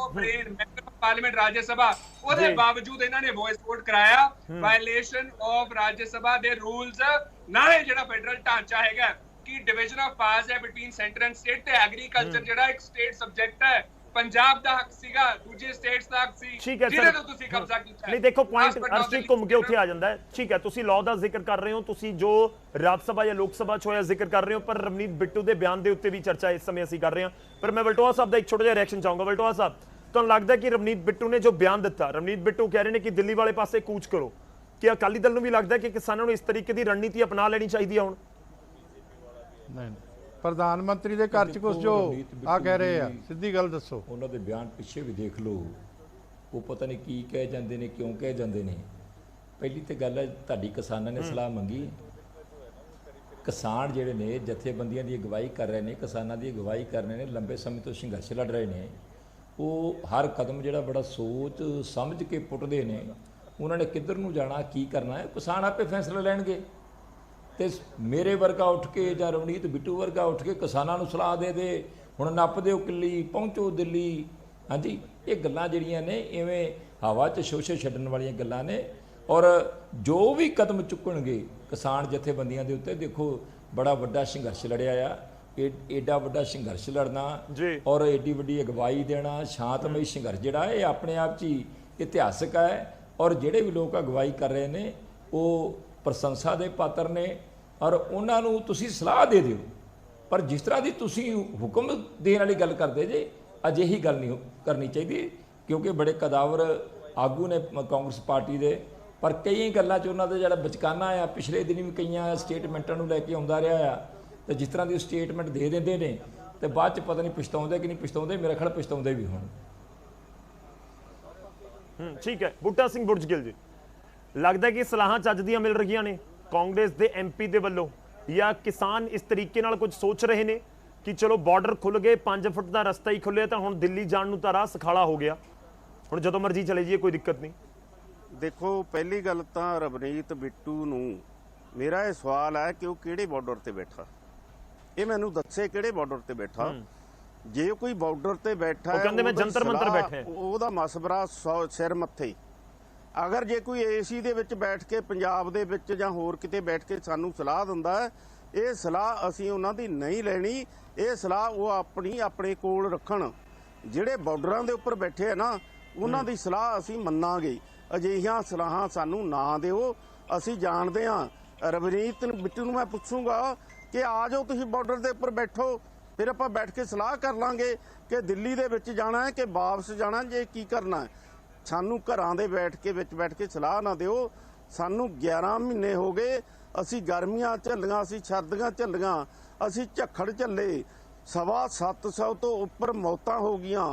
ਪਾਰਲੀਮੈਂਟ ਰਾਜ ਸਭਾ, ਉਹਦੇ ਬਾਵਜੂਦ ਇਹਨਾਂ ਨੇ ਵੌਇਸ ਵੋਟ ਕਰਾਇਆ। ਵਾਇਲੇਸ਼ਨ ਆਫ ਰਾਜ ਸਭਾ ਦੇ ਰੂਲਸ, ਨਾਲੇ ਜਿਹੜਾ ਫੈਡਰਲ ਢਾਂਚਾ ਹੈਗਾ ਕਿ ਡਿਵੀਜ਼ਨ ਆਫ ਪਾਵਰਸ ਹੈ ਬਿਟਵੀਨ ਸੈਂਟਰ ਐਂਡ ਸਟੇਟ, ਤੇ ਐਗਰੀਕਲਚਰ ਜਿਹੜਾ ਇੱਕ ਸਟੇਟ ਸਬਜੈਕਟ ਹੈ, ਪੰਜਾਬ ਦਾ ਹੱਕ ਸੀਗਾ, ਦੂਜੇ ਸਟੇਟਸ ਦਾ ਹੱਕ ਸੀ, ਜਿਹਦੇ ਤੋਂ ਤੁਸੀਂ ਕਬਜ਼ਾ ਕੀਤਾ। ਨਹੀਂ ਦੇਖੋ ਪੁਆਇੰਟ ਅਰਸ਼ੀ ਘੁੰਮ ਕੇ ਉੱਥੇ ਆ ਜਾਂਦਾ ਹੈ। ਠੀਕ ਹੈ, ਤੁਸੀਂ ਲਾਅ ਦਾ ਜ਼ਿਕਰ ਕਰ ਰਹੇ ਹੋ, ਤੁਸੀਂ ਜੋ ਰਾਜ ਸਭਾ ਜਾਂ ਲੋਕ ਸਭਾ 'ਚ ਹੋਇਆ ਜ਼ਿਕਰ ਕਰ ਰਹੇ ਹੋ, ਪਰ ਰਵਨੀਤ ਬਿੱਟੂ ਦੇ ਬਿਆਨ ਦੇ ਉੱਤੇ ਵੀ ਚਰਚਾ ਇਸ ਸਮੇਂ ਅਸੀਂ ਕਰ ਰਹੇ ਹਾਂ। ਪਰ ਮੈਂ ਵਲਟੋਆ ਸਾਹਿਬ ਦਾ ਇੱਕ ਛੋਟਾ ਜਿਹਾ ਰਿਐਕਸ਼ਨ ਚਾਹੂੰਗਾ। ਵਲਟੋਆ ਸਾਹਿਬ, ਤੁਹਾਨੂੰ ਲੱਗਦਾ ਕਿ ਰਵਨੀਤ ਬਿੱਟੂ ਨੇ ਜੋ ਬਿਆਨ ਦਿੱਤਾ, ਰਵਨੀਤ ਬਿੱਟੂ ਕਹਿ ਰਹੇ ਨੇ ਕਿ ਦਿੱਲੀ ਵਾਲੇ ਪਾਸੇ ਕੂਚ ਕਰੋ, ਕਿ ਅਕਾਲੀ ਦਲ ਨੂੰ ਵੀ ਲੱਗਦਾ ਕਿ ਕਿਸਾਨਾਂ ਨੂੰ ਇਸ ਤਰੀਕੇ ਦੀ ਰਣਨੀਤੀ ਅਪਣਾ ਲੈਣੀ ਚਾਹੀਦੀ ਹੈ ਹੁਣ? ਨਹੀਂ, ਪ੍ਰਧਾਨ ਮੰਤਰੀ ਦੇ ਘਰ 'ਚ ਕੁਝ ਜੋ ਆ ਕਹਿ ਰਹੇ ਆ, ਸਿੱਧੀ ਗੱਲ ਦੱਸੋ। ਉਹਨਾਂ ਦੇ ਬਿਆਨ ਪਿੱਛੇ ਵੀ ਦੇਖ ਲਓ, ਉਹ ਪਤਾ ਨਹੀਂ ਕੀ ਕਹਿ ਜਾਂਦੇ ਨੇ, ਕਿਉਂ ਕਹਿ ਜਾਂਦੇ ਨੇ। ਪਹਿਲੀ ਤੇ ਗੱਲ ਹੈ, ਤੁਹਾਡੀ ਕਿਸਾਨਾਂ ਨੇ ਸਲਾਹ ਮੰਗੀ। ਕਿਸਾਨ ਜਿਹੜੇ ਨੇ ਜਥੇਬੰਦੀਆਂ ਦੀ ਅਗਵਾਈ ਕਰ ਰਹੇ ਨੇ, ਕਿਸਾਨਾਂ ਦੀ ਅਗਵਾਈ ਕਰ ਰਹੇ ਨੇ, ਲੰਬੇ ਸਮੇਂ ਤੋਂ ਸੰਘਰਸ਼ ਲੜ ਰਹੇ ਨੇ। ਉਹ ਹਰ ਕਦਮ ਜਿਹੜਾ ਬੜਾ ਸੋਚ ਸਮਝ ਕੇ ਪੁੱਟਦੇ ਨੇ। ਉਹਨਾਂ ਨੇ ਕਿੱਧਰ ਨੂੰ ਜਾਣਾ, ਕੀ ਕਰਨਾ ਹੈ, ਕਿਸਾਨ ਆਪੇ ਫੈਸਲਾ ਲੈਣਗੇ। ਤੇ ਮੇਰੇ ਵਰਗਾ ਉੱਠ ਕੇ ਜਾਂ ਰਵਨੀਤ ਬਿੱਟੂ ਵਰਗਾ ਉੱਠ ਕੇ ਕਿਸਾਨਾਂ ਨੂੰ ਸਲਾਹ ਦੇ ਹੁਣ ਨੱਪ ਦਿਓ ਕਿੱਲੀ, ਪਹੁੰਚੋ ਦਿੱਲੀ। ਹਾਂਜੀ, ਇਹ ਗੱਲਾਂ ਜਿਹੜੀਆਂ ਨੇ ਇਵੇਂ ਹਵਾ 'ਚ ਸ਼ੋਸ਼ੇ ਛੱਡਣ ਵਾਲੀਆਂ ਗੱਲਾਂ ਨੇ। ਔਰ ਜੋ ਵੀ ਕਦਮ ਚੁੱਕਣਗੇ ਕਿਸਾਨ ਜਥੇਬੰਦੀਆਂ ਦੇ ਉੱਤੇ, ਦੇਖੋ ਬੜਾ ਵੱਡਾ ਸੰਘਰਸ਼ ਲੜਿਆ ਆ, ਏਡਾ ਵੱਡਾ ਸੰਘਰਸ਼ ਲੜਨਾ ਔਰ ਏਡੀ ਵੱਡੀ ਅਗਵਾਈ ਦੇਣਾ, ਸ਼ਾਂਤਮਈ ਸੰਘਰਸ਼ ਜਿਹੜਾ ਇਹ ਆਪਣੇ ਆਪ 'ਚ ਹੀ ਇਤਿਹਾਸਕ ਹੈ। ਔਰ ਜਿਹੜੇ ਵੀ ਲੋਕ ਅਗਵਾਈ ਕਰ ਰਹੇ ਨੇ ਉਹ ਪ੍ਰਸ਼ੰਸਾ ਦੇ ਪਾਤਰ ਨੇ ਔਰ ਉਹਨਾਂ ਨੂੰ ਤੁਸੀਂ ਸਲਾਹ ਦੇ ਦਿਓ। ਪਰ ਜਿਸ ਤਰ੍ਹਾਂ ਦੀ ਤੁਸੀਂ ਹੁਕਮ ਦੇਣ ਵਾਲੀ ਗੱਲ ਕਰਦੇ ਜੇ, ਅਜਿਹੀ ਗੱਲ ਨਹੀਂ ਕਰਨੀ ਚਾਹੀਦੀ, ਕਿਉਂਕਿ ਬੜੇ ਕਦਾਵਰ ਆਗੂ ਨੇ ਕਾਂਗਰਸ ਪਾਰਟੀ ਦੇ। ਪਰ ਕਈ ਗੱਲਾਂ 'ਚ ਉਹਨਾਂ ਦਾ ਜਿਹੜਾ ਬਚਕਾਨਾ ਆ, ਪਿਛਲੇ ਦਿਨ ਵੀ ਕਈਆਂ ਸਟੇਟਮੈਂਟਾਂ ਨੂੰ ਲੈ ਕੇ ਆਉਂਦਾ ਰਿਹਾ ਆ, ਤੇ ਜਿਸ ਤਰ੍ਹਾਂ ਦੀ ਸਟੇਟਮੈਂਟ ਦੇ ਦਿੰਦੇ ਨੇ ਤੇ ਬਾਅਦ 'ਚ ਪਤਾ ਨਹੀਂ ਪਛਤਾਉਂਦੇ ਕਿ ਨਹੀਂ ਪਛਤਾਉਂਦੇ। ਮੇਰੇ ਖਿਆਲ ਪਛਤਾਉਂਦੇ ਵੀ ਹੁਣ। ਠੀਕ ਹੈ, ਬੂਟਾ ਸਿੰਘ ਬੁਰਜਗਿੱਲ ਜੀ, ਲੱਗਦਾ ਕਿ ਸਲਾਹਾਂ ਚੱਜ ਦੀਆਂ ਮਿਲ ਰਹੀਆਂ ਨੇ ਕਾਂਗਰਸ ਦੇ ਐਮਪੀ ਦੇ ਵੱਲੋਂ, ਜਾਂ ਕਿਸਾਨ ਇਸ ਤਰੀਕੇ ਨਾਲ ਕੁਝ ਸੋਚ ਰਹੇ ਨੇ ਕਿ ਚਲੋ ਬਾਰਡਰ ਖੁੱਲ ਗਏ, 5 ਫੁੱਟ ਦਾ ਰਸਤਾ ਹੀ ਖੁੱਲਿਆ ਤਾਂ ਹੁਣ ਦਿੱਲੀ ਜਾਣ ਨੂੰ ਤਾਂ ਰਾਹ ਸਖਾਲਾ ਹੋ ਗਿਆ, ਹੁਣ ਜਦੋਂ ਮਰਜ਼ੀ ਚਲੇ ਜਾਈਏ, ਕੋਈ ਦਿੱਕਤ ਨਹੀਂ। ਦੇਖੋ, ਪਹਿਲੀ ਗੱਲ ਤਾਂ ਰਵਨੀਤ ਬਿੱਟੂ ਨੂੰ ਮੇਰਾ ਇਹ ਸਵਾਲ ਹੈ ਕਿ ਉਹ ਕਿਹੜੇ ਬਾਰਡਰ ਤੇ ਬੈਠਾ, ਇਹ ਮੈਨੂੰ ਦੱਸੇ ਕਿਹੜੇ ਬਾਰਡਰ ਤੇ ਬੈਠਾ। ਜੇ ਕੋਈ ਬਾਰਡਰ ਤੇ ਬੈਠਾ ਹੈ, ਕਹਿੰਦੇ ਮੈਂ ਜੰਤਰ ਮੰਤਰ ਬੈਠਾ, ਉਹਦਾ ਮਸਬਰਾ ਸਿਰ ਮੱਥੇ। ਅਗਰ ਜੇ ਕੋਈ ਏਸੀ ਦੇ ਵਿੱਚ ਬੈਠ ਕੇ ਪੰਜਾਬ ਦੇ ਵਿੱਚ ਜਾਂ ਹੋਰ ਕਿਤੇ ਬੈਠ ਕੇ ਸਾਨੂੰ ਸਲਾਹ ਦਿੰਦਾ ਹੈ, ਇਹ ਸਲਾਹ ਅਸੀਂ ਉਹਨਾਂ ਦੀ ਨਹੀਂ ਲੈਣੀ। ਇਹ ਸਲਾਹ ਉਹ ਆਪਣੇ ਕੋਲ ਰੱਖਣ। ਜਿਹੜੇ ਬਾਰਡਰਾਂ ਦੇ ਉੱਪਰ ਬੈਠੇ ਆ ਨਾ, ਉਹਨਾਂ ਦੀ ਸਲਾਹ ਅਸੀਂ ਮੰਨਾਂਗੇ। ਅਜਿਹੀਆਂ ਸਲਾਹਾਂ ਸਾਨੂੰ ਨਾ ਦਿਓ। ਅਸੀਂ ਜਾਣਦੇ ਹਾਂ, ਰਵਨੀਤ ਬਿੱਟੂ ਨੂੰ ਮੈਂ ਪੁੱਛੂੰਗਾ ਕਿ ਆ ਜਾਓ ਤੁਸੀਂ ਬਾਰਡਰ ਦੇ ਉੱਪਰ ਬੈਠੋ, ਫਿਰ ਆਪਾਂ ਬੈਠ ਕੇ ਸਲਾਹ ਕਰ ਲਾਂਗੇ ਕਿ ਦਿੱਲੀ ਦੇ ਵਿੱਚ ਜਾਣਾ ਹੈ ਕਿ ਵਾਪਸ ਜਾਣਾ, ਜੇ ਕੀ ਕਰਨਾ ਹੈ। ਸਾਨੂੰ ਘਰਾਂ ਦੇ ਵਿੱਚ ਬੈਠ ਕੇ ਸਲਾਹ ਨਾ ਦਿਓ। ਸਾਨੂੰ 11 ਮਹੀਨੇ ਹੋ ਗਏ, ਅਸੀਂ ਗਰਮੀਆਂ ਝੱਲੀਆਂ, ਅਸੀਂ ਸਰਦੀਆਂ ਝੱਲੀਆਂ, ਅਸੀਂ ਝੱਖੜ ਝੱਲੇ, 750 ਤੋਂ ਉੱਪਰ ਮੌਤਾਂ ਹੋ ਗਈਆਂ।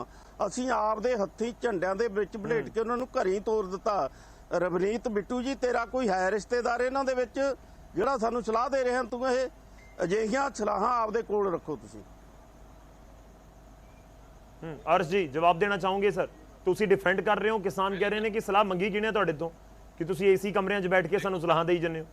ਅਸੀਂ ਆਪਦੇ ਹੱਥੀਂ ਝੰਡਿਆਂ ਦੇ ਵਿੱਚ ਬਲੇਟ ਕੇ ਉਹਨਾਂ ਨੂੰ ਘਰੀ ਤੋਰ ਦਿੱਤਾ। ਰਵਨੀਤ ਬਿੱਟੂ ਜੀ, ਤੇਰਾ ਕੋਈ ਹੈ ਰਿਸ਼ਤੇਦਾਰ ਇਹਨਾਂ ਦੇ ਵਿੱਚ ਜਿਹੜਾ ਸਾਨੂੰ ਸਲਾਹ ਦੇ ਰਹੇ ਹਨ? ਤੂੰ ਇਹ ਅਜਿਹੀਆਂ ਸਲਾਹਾਂ ਆਪਦੇ ਕੋਲ ਰੱਖੋ ਤੁਸੀਂ। ਅਰਸ਼ ਜੀ ਜਵਾਬ ਦੇਣਾ ਚਾਹੋਗੇ ਸਰ? ਤੁਸੀਂ ਡਿਫੈਂਡ ਕਰ ਰਹੇ ਹੋ, ਕਿਸਾਨ ਕਹਿ ਰਹੇ ਨੇ ਕਿ ਸਲਾਹ ਮੰਗੀ ਕਿਹਨੇ ਤੁਹਾਡੇ ਤੋਂ ਕਿ ਤੁਸੀਂ ਏਸੀ ਕਮਰਿਆਂ 'ਚ ਬੈਠ ਕੇ ਸਾਨੂੰ ਸਲਾਹਾਂ ਦੇਈ ਜਾਂਦੇ ਹੋ?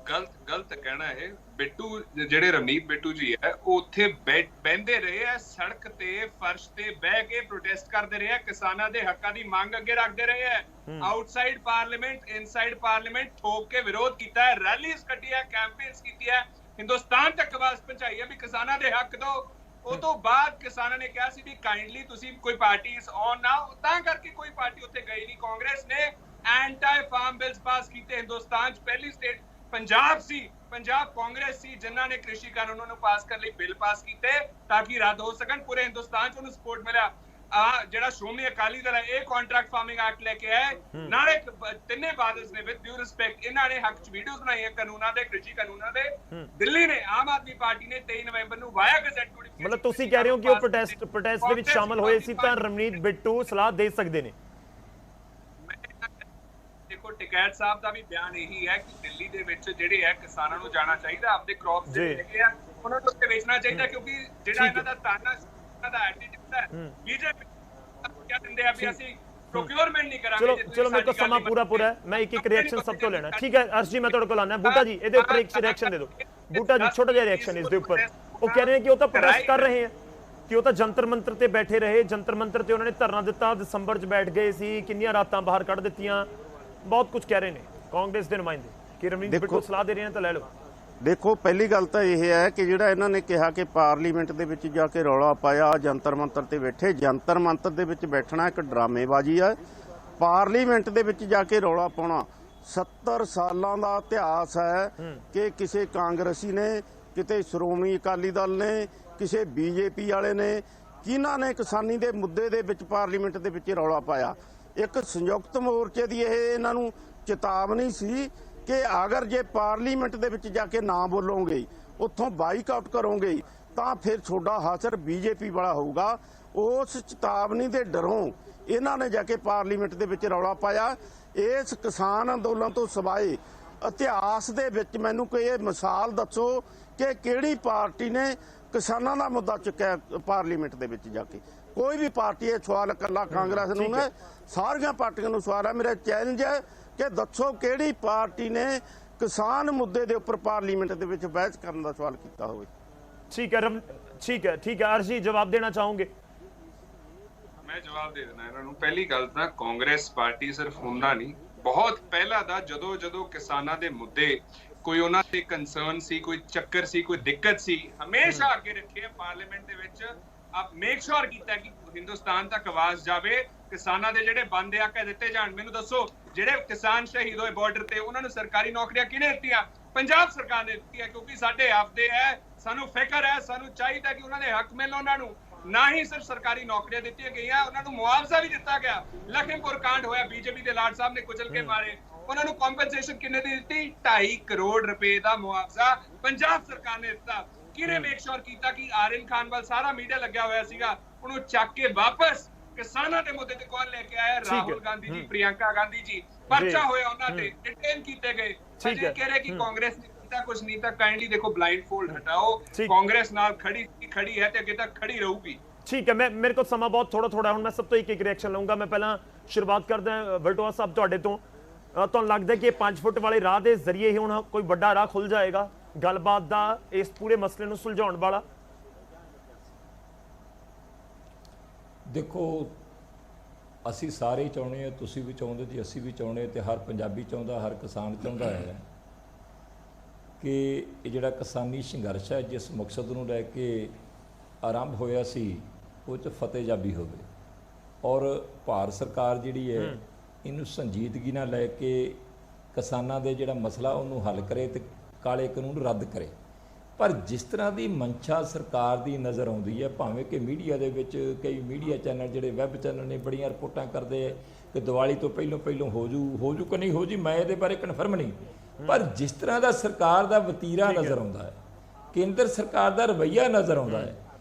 ਗਲਤ ਕਹਿਣਾ ਹੈ। ਬਿੱਟੂ ਜਿਹੜੇ ਰਵਨੀਤ ਬਿੱਟੂ ਜੀ ਹੈ ਉਹ ਉੱਥੇ ਬਹਿੰਦੇ ਰਹੇ ਆ, ਸੜਕ ਤੇ ਫਰਸ਼ ਤੇ ਬਹਿ ਕੇ ਪ੍ਰੋਟੈਸਟ ਕਰਦੇ ਰਹੇ ਆ, ਕਿਸਾਨਾਂ ਦੇ ਹੱਕਾਂ ਦੀ ਮੰਗ ਅੱਗੇ ਰੱਖਦੇ ਰਹੇ ਆ। ਆਊਟਸਾਈਡ ਪਾਰਲੀਮੈਂਟ, ਇਨਸਾਈਡ ਪਾਰਲੀਮੈਂਟ ਠੋਕ ਕੇ ਵਿਰੋਧ ਕੀਤਾ ਹੈ, ਰੈਲੀਜ਼ ਕੱਢੀਆਂ, ਕੈਂਪੇਨਸ ਕੀਤੀਆਂ, ਹਿੰਦੁਸਤਾਨ ਤੱਕ ਆਵਾਜ਼ ਪਹੁੰਚਾਈ ਹੈ ਵੀ ਕਿਸਾਨਾਂ ਦੇ ਹੱਕ ਦਿਓ। ਉਹ ਤੋਂ ਬਾਅਦ ਕਿਸਾਨਾਂ ਨੇ ਕਿਹਾ ਸੀ ਵੀ ਕਾਈਂਡਲੀ ਤੁਸੀਂ ਕੋਈ ਪਾਰਟੀਜ਼ ਆਨ ਨਾ, ਤਾਂ ਕਰਕੇ ਕੋਈ ਪਾਰਟੀ ਉੱਥੇ ਗਈ ਨਹੀਂ। ਕਾਂਗਰਸ ਨੇ ਐਂਟੀ ਫਾਰਮ ਬਿਲਸ ਪਾਸ ਕੀਤੇ। ਹਿੰਦੁਸਤਾਨ 'ਚ ਪਹਿਲੀ ਸਟੇਟ ਪੰਜਾਬ ਸੀ, ਪੰਜਾਬ ਕਾਂਗਰਸ ਸੀ ਜਿਨ੍ਹਾਂ ਨੇ ਕ੍ਰਿਸ਼ੀ ਕਾਨੂੰਨਾਂ ਨੂੰ ਪਾਸ ਕਰਨ ਲਈ ਬਿੱਲ ਪਾਸ ਕੀਤੇ ਤਾਂ ਕਿ ਰੱਦ ਹੋ ਸਕਣ। ਪੂਰੇ ਹਿੰਦੁਸਤਾਨ 'ਚ ਉਹਨੂੰ ਸਪੋਰਟ ਮਿਲਿਆ। ਜਿਹੜਾ ਸ਼੍ਰੋਮਣੀ ਅਕਾਲੀ ਦਲ ਹੈ ਇਹ ਕੰਟਰੈਕਟ ਫਾਰਮਿੰਗ ਐਕਟ ਲੈ ਕੇ ਆਇਆ, ਨਾਲੇ ਤਿੰਨੇ ਬਾਦਲਸ ਨੇ ਵਿਦ ਡਿਊ ਰਿਸਪੈਕਟ ਇਹਨਾਂ ਨੇ ਹੱਕ 'ਚ ਵੀਡੀਓਜ਼ ਬਣਾਈਆਂ ਕਾਨੂੰਨਾਂ ਦੇ, ਕ੍ਰਿਸ਼ੀ ਕਾਨੂੰਨਾਂ ਦੇ। ਦਿੱਲੀ ਨੇ, ਆਮ ਆਦਮੀ ਪਾਰਟੀ ਨੇ 23 ਨਵੰਬਰ ਨੂੰ ਵਾਇਆ ਗਜ਼ਟ ਨੋਟੀਫਿਕੇਸ਼ਨ। ਮਤਲਬ ਤੁਸੀਂ ਕਹਿ ਰਹੇ ਹੋ ਕਿ ਉਹ ਪ੍ਰੋਟੈਸਟ ਦੇ ਵਿੱਚ ਸ਼ਾਮਲ ਹੋਏ ਸੀ ਤਾਂ ਰਵਨੀਤ ਬਿੱਟੂ ਸਲਾਹ ਦੇ ਸਕਦੇ ਨੇ? ਦੇਖੋ ਟਿਕੈਤ ਸਾਹਿਬ ਦਾ ਵੀ ਬਿਆਨ ਇਹੀ ਹੈ ਕਿ ਦਿੱਲੀ ਦੇ ਵਿੱਚ ਜਿਹੜੇ ਹੈ ਕਿਸਾਨਾਂ ਨੂੰ ਜਾਣਾ ਚਾਹੀਦਾ, ਆਪਦੇ ਕ੍ਰੌਪਸ ਦੇ ਹੈਗੇ ਆ ਉਹਨਾਂ ਨੂੰ ਉੱਥੇ ਵੇਚਣਾ ਚਾਹੀਦਾ, ਕਿਉਂਕਿ ਜਿਹੜਾ ਇਹਨਾਂ ਦਾ ਤਾਨਾ, ਇਹਨਾਂ ਦਾ ਐਟੀਟਿਊਡ ਹੈ ਬੀਜੇਪੀ ਕਿਆ ਦਿੰਦੇ ਆ ਵੀ ਅਸੀਂ ਪ੍ਰੋਕਿਉਰਮੈਂਟ ਨਹੀਂ ਕਰਾਂਗੇ। ਚਲੋ ਮੇਰੇ ਕੋਲ ਸਮਾਂ ਪੂਰਾ ਹੈ, ਮੈਂ ਇੱਕ ਰਿਐਕਸ਼ਨ ਸਭ ਤੋਂ ਲੈਣਾ। ਠੀਕ ਹੈ ਅਰਸ਼ ਜੀ, ਮੈਂ ਤੁਹਾਡੇ ਕੋਲ ਆਉਣਾ। ਬੂਟਾ ਜੀ ਇਹਦੇ ਉੱਪਰ ਇੱਕ ਰਿਐਕਸ਼ਨ ਦੇ ਦਿਓ। ਬੂਟਾ ਜੀ ਛੋਟਾ ਜਿਹਾ ਰਿਐਕਸ਼ਨ ਇਸ ਦੇ ਉੱਪਰ। ਉਹ ਕਹਿ ਰਹੇ ਨੇ ਕਿ ਉਹ ਤਾਂ ਪ੍ਰੋਟੈਸਟ ਕਰ ਰਹੇ ਆ, ਕਿ ਉਹ ਤਾਂ ਜੰਤਰ ਮੰਤਰ ਤੇ ਬੈਠੇ ਰਹੇ, ਜੰਤਰ ਮੰਤਰ ਤੇ ਉਹਨਾਂ ਨੇ ਧਰਨਾ ਦਿੱਤਾ, ਦਸੰਬਰ 'ਚ ਬੈਠ ਗਏ ਸੀ, ਕਿੰਨੀਆਂ ਰਾਤਾਂ ਬਾਹਰ ਕੱਢ ਦਿੱਤੀਆਂ, ਬਹੁਤ ਕੁਝ ਕਹਿ ਰਹੇ ਨੇ ਕਾਂਗਰਸ ਦੇ ਨੁਮਾਇੰਦੇ ਕਿ ਰਵਨੀਤ ਬਿੱਟੂ ਸਲਾਹ ਦੇ ਰਹੇ ਨੇ ਤਾਂ ਲੈ ਲਓ। ਦੇਖੋ ਪਹਿਲੀ ਗੱਲ ਤਾਂ ਇਹ ਹੈ ਕਿ ਜਿਹੜਾ ਇਹਨਾਂ ਨੇ ਕਿਹਾ ਕਿ ਪਾਰਲੀਮੈਂਟ ਦੇ ਵਿੱਚ ਜਾ ਕੇ ਰੌਲਾ ਪਾਇਆ, ਜੰਤਰ ਮੰਤਰ ਤੇ ਬੈਠੇ, ਜੰਤਰ ਮੰਤਰ ਦੇ ਵਿੱਚ ਬੈਠਣਾ ਇੱਕ ਡਰਾਮੇਬਾਜ਼ੀ ਹੈ। ਪਾਰਲੀਮੈਂਟ ਦੇ ਵਿੱਚ ਜਾ ਕੇ ਰੌਲਾ ਪਾਉਣਾ 70 ਸਾਲਾਂ ਦਾ ਇਤਿਹਾਸ ਹੈ ਕਿ ਕਿਸੇ ਕਾਂਗਰਸੀ ਨੇ, ਕਿਤੇ ਸ਼੍ਰੋਮਣੀ ਅਕਾਲੀ ਦਲ ਨੇ, ਕਿਸੇ ਬੀਜੇਪੀ ਵਾਲੇ ਨੇ, ਕਿਹਨਾਂ ਨੇ ਕਿਸਾਨੀ ਦੇ ਮੁੱਦੇ ਦੇ ਵਿੱਚ ਪਾਰਲੀਮੈਂਟ ਦੇ ਵਿੱਚ ਰੌਲਾ ਪਾਇਆ। ਇੱਕ ਸੰਯੁਕਤ ਮੋਰਚੇ ਦੀ ਇਹ ਇਹਨਾਂ ਨੂੰ ਚੇਤਾਵਨੀ ਸੀ ਕਿ ਅਗਰ ਜੇ ਪਾਰਲੀਮੈਂਟ ਦੇ ਵਿੱਚ ਜਾ ਕੇ ਨਾ ਬੋਲੋਗੇ, ਉੱਥੋਂ ਬਾਈਕਾਟ ਕਰੋਗੇ ਤਾਂ ਫਿਰ ਤੁਹਾਡਾ ਹਾਸਰ ਬੀਜੇਪੀ ਵਾਲਾ ਹੋਊਗਾ। ਉਸ ਚੇਤਾਵਨੀ ਦੇ ਡਰੋਂ ਇਹਨਾਂ ਨੇ ਜਾ ਕੇ ਪਾਰਲੀਮੈਂਟ ਦੇ ਵਿੱਚ ਰੌਲਾ ਪਾਇਆ। ਇਸ ਕਿਸਾਨ ਅੰਦੋਲਨ ਤੋਂ ਸਿਵਾਏ ਇਤਿਹਾਸ ਦੇ ਵਿੱਚ ਮੈਨੂੰ ਕੋਈ ਇਹ ਮਿਸਾਲ ਦੱਸੋ ਕਿ ਕਿਹੜੀ ਪਾਰਟੀ ਨੇ ਕਿਸਾਨਾਂ ਦਾ ਮੁੱਦਾ ਚੁੱਕਿਆ ਪਾਰਲੀਮੈਂਟ ਦੇ ਵਿੱਚ ਜਾ ਕੇ? ਕੋਈ ਵੀ ਪਾਰਟੀ ਇਹ ਸਵਾਲ ਇਕੱਲਾ ਕਾਂਗਰਸ ਨੂੰ ਨਾ, ਸਾਰੀਆਂ ਪਾਰਟੀਆਂ ਨੂੰ ਸਵਾਲ ਹੈ। ਮੇਰਾ ਚੈਲੰਜ ਹੈ ਕਿ ਦੱਸੋ ਕਿਹੜੀ ਪਾਰਟੀ ਨੇ ਕਿਸਾਨ ਮੁੱਦੇ ਦੇ ਉੱਪਰ ਪਾਰਲੀਮੈਂਟ ਦੇ ਵਿੱਚ ਬਹਿਸ ਕਰਨ ਦਾ ਸਵਾਲ ਕੀਤਾ ਹੋਵੇ। ਠੀਕ ਹੈ ਅਰਸ਼ ਜੀ ਜਵਾਬ ਦੇਣਾ ਚਾਹੋਗੇ? ਮੈਂ ਜਵਾਬ ਦੇ ਦੇਣਾ ਇਹਨਾਂ ਨੂੰ। ਪਹਿਲੀ ਗੱਲ ਤਾਂ ਕਾਂਗਰਸ ਪਾਰਟੀ ਸਿਰਫ ਹੁੰਦਾ ਨਹੀਂ, ਬਹੁਤ ਪਹਿਲਾਂ ਦਾ ਜਦੋਂ ਕਿਸਾਨਾਂ ਦੇ ਮੁੱਦੇ ਕੋਈ ਉਹਨਾਂ ਤੇ ਕੰਸਰਨ ਸੀ, ਕੋਈ ਚੱਕਰ ਸੀ, ਕੋਈ ਦਿੱਕਤ ਸੀ, ਹਮੇਸ਼ਾ ਅੱਗੇ ਰੱਖੇ ਪਾਰਲੀਮੈਂਟ ਦੇ ਵਿੱਚ। ਆਪ ਮੇਕ ਸ਼ੋਰ ਕੀਤਾ ਕਿ ਹਿੰਦੁਸਤਾਨ ਤੱਕ ਆਵਾਜ਼ ਜਾਵੇ, ਕਿਸਾਨਾਂ ਦੇ ਜਿਹੜੇ ਬੰਦ ਹੱਕ ਦਿੱਤੇ ਜਾਣ। ਮੈਨੂੰ ਦੱਸੋ ਜਿਹੜੇ ਕਿਸਾਨ ਸ਼ਹੀਦ ਹੋਏ ਬਾਰਡਰ ਤੇ ਉਹਨਾਂ ਨੂੰ ਸਰਕਾਰੀ ਨੌਕਰੀਆਂ ਕਿਹਨੇ ਦਿੱਤੀਆਂ? ਪੰਜਾਬ ਸਰਕਾਰ ਨੇ ਦਿੱਤੀਆਂ, ਕਿਉਂਕਿ ਸਾਡੇ ਆਪਦੇ ਹੈ, ਸਾਨੂੰ ਫਿਕਰ ਹੈ, ਸਾਨੂੰ ਚਾਹੀਦਾ ਕਿ ਉਹਨਾਂ ਦੇ ਹੱਕ ਮਿਲਣ ਉਹਨਾਂ ਨੂੰ। ਨਾ ਹੀ ਸਿਰਫ ਸਰਕਾਰੀ ਨੌਕਰੀਆਂ ਦਿੱਤੀਆਂ ਗਈਆਂ, ਉਹਨਾਂ ਨੂੰ ਮੁਆਵਜ਼ਾ ਵੀ ਦਿੱਤਾ ਗਿਆ। ਲਖੀਮਪੁਰ ਕਾਂਡ ਹੋਇਆ, ਬੀਜੇਪੀ ਦੇ ਲਾਡ ਸਾਹਿਬ ਨੇ ਕੁਚਲ ਕੇ ਮਾਰੇ, ਉਹਨਾਂ ਨੂੰ ਕੰਪਨਸੇਸ਼ਨ ਕਿੰਨੇ ਦੀ ਦਿੱਤੀ? 2.5 ਕਰੋੜ ਰੁਪਏ ਦਾ ਮੁਆਵਜ਼ਾ ਪੰਜਾਬ ਸਰਕਾਰ ਨੇ ਦਿੱਤਾ। ਕਿਹਨੇ ਮੇਕ ਸ਼ੋਰ ਕੀਤਾ ਕਿ ਆਰਿਨ ਖਾਨ ਵੱਲ ਸਾਰਾ ਮੀਡੀਆ ਲੱਗਿਆ ਹੋਇਆ ਸੀਗਾ, ਉਹਨੂੰ ਚੱਕ ਕੇ ਵਾਪਸ ਕਿਸਾਨਾਂ ਦੇ ਮੁੱਦੇ ਤੇ ਕੌਣ ਲੈ ਕੇ ਆਇਆ? ਰਾਹੁਲ ਗਾਂਧੀ ਜੀ, ਪ੍ਰਿਯੰਕਾ ਗਾਂਧੀ ਜੀ। ਪਰਚਾ ਹੋਇਆ ਉਹਨਾਂ ਤੇ, ਡਿਟੇਨ ਕੀਤੇ ਗਏ। ਅਜੇ ਕਹਿ ਰਹੇ ਕਿ ਕਾਂਗਰਸ ਨੇ ਕੀਤਾ ਕੁਝ ਨਹੀਂ, ਤਾਂ ਕਾਈਂਡਲੀ ਦੇਖੋ ਬਲਾਈਂਡ ਫੋਲਡ ਹਟਾਓ। ਕਾਂਗਰਸ ਨਾਲ ਖੜੀ ਹੈ ਤੇ ਅੱਗੇ ਤੱਕ ਖੜੀ ਰਹੂਗੀ। ਠੀਕ ਹੈ, ਮੇਰੇ ਕੋਲ ਸਮਾਂ ਬਹੁਤ ਥੋੜਾ ਹੁਣ ਮੈਂ ਸਭ ਤੋਂ ਇੱਕ ਰਿਐਕਸ਼ਨ ਲਵਾਂਗਾ। ਮੈਂ ਪਹਿਲਾਂ ਸ਼ੁਰੂਆਤ ਕਰਦਾ ਵਲਟੋਆ ਸਾਹਿਬ ਤੁਹਾਡੇ ਤੋਂ। ਤੁਹਾਨੂੰ ਲੱਗਦਾ ਕਿ 5 ਫੁੱਟ ਵਾਲੇ ਰਾਹ ਦੇ ਜ਼ਰੀਏ ਹੀ ਹੁਣ ਕੋਈ ਵੱਡਾ ਰਾਹ ਖੁੱਲ ਜਾਏਗਾ ਗੱਲਬਾਤ ਦਾ, ਇਸ ਪੂਰੇ ਮਸਲੇ ਨੂੰ ਸੁਲਝਾਉਣ ਵਾਲਾ? ਦੇਖੋ ਅਸੀਂ ਸਾਰੇ ਚਾਹੁੰਦੇ ਹਾਂ, ਤੁਸੀਂ ਵੀ ਚਾਹੁੰਦੇ ਤੇ ਅਸੀਂ ਵੀ ਚਾਹੁੰਦੇ ਤੇ ਹਰ ਪੰਜਾਬੀ ਚਾਹੁੰਦਾ, ਹਰ ਕਿਸਾਨ ਚਾਹੁੰਦਾ ਹੈ ਕਿ ਇਹ ਜਿਹੜਾ ਕਿਸਾਨੀ ਸੰਘਰਸ਼ ਹੈ ਜਿਸ ਮਕਸਦ ਨੂੰ ਲੈ ਕੇ ਆਰੰਭ ਹੋਇਆ ਸੀ ਉਹ 'ਚ ਫਤਿਹਯਾਬੀ ਹੋਵੇ, ਔਰ ਭਾਰਤ ਸਰਕਾਰ ਜਿਹੜੀ ਹੈ ਇਹਨੂੰ ਸੰਜੀਦਗੀ ਨਾਲ ਲੈ ਕੇ ਕਿਸਾਨਾਂ ਦੇ ਜਿਹੜਾ ਮਸਲਾ ਉਹਨੂੰ ਹੱਲ ਕਰੇ ਤੇ ਕਾਲੇ ਕਾਨੂੰਨ ਰੱਦ ਕਰੇ। ਪਰ ਜਿਸ ਤਰ੍ਹਾਂ ਦੀ ਮਨਸ਼ਾ ਸਰਕਾਰ ਦੀ ਨਜ਼ਰ ਆਉਂਦੀ ਹੈ, ਭਾਵੇਂ ਕਿ ਮੀਡੀਆ ਦੇ ਵਿੱਚ ਕਈ ਮੀਡੀਆ ਚੈਨਲ ਜਿਹੜੇ ਵੈਬ ਚੈਨਲ ਨੇ ਬੜੀਆਂ ਰਿਪੋਰਟਾਂ ਕਰਦੇ ਆ ਕਿ ਦੀਵਾਲੀ ਤੋਂ ਪਹਿਲੋਂ ਹੋ ਜੂ ਕਿ ਨਹੀਂ ਹੋ ਜੀ, ਮੈਂ ਇਹਦੇ ਬਾਰੇ ਕਨਫਰਮ ਨਹੀਂ। ਪਰ ਜਿਸ ਤਰ੍ਹਾਂ ਦਾ ਸਰਕਾਰ ਦਾ ਵਤੀਰਾ ਨਜ਼ਰ ਆਉਂਦਾ ਹੈ, ਕੇਂਦਰ ਸਰਕਾਰ ਦਾ ਰਵੱਈਆ ਨਜ਼ਰ ਆਉਂਦਾ ਹੈ,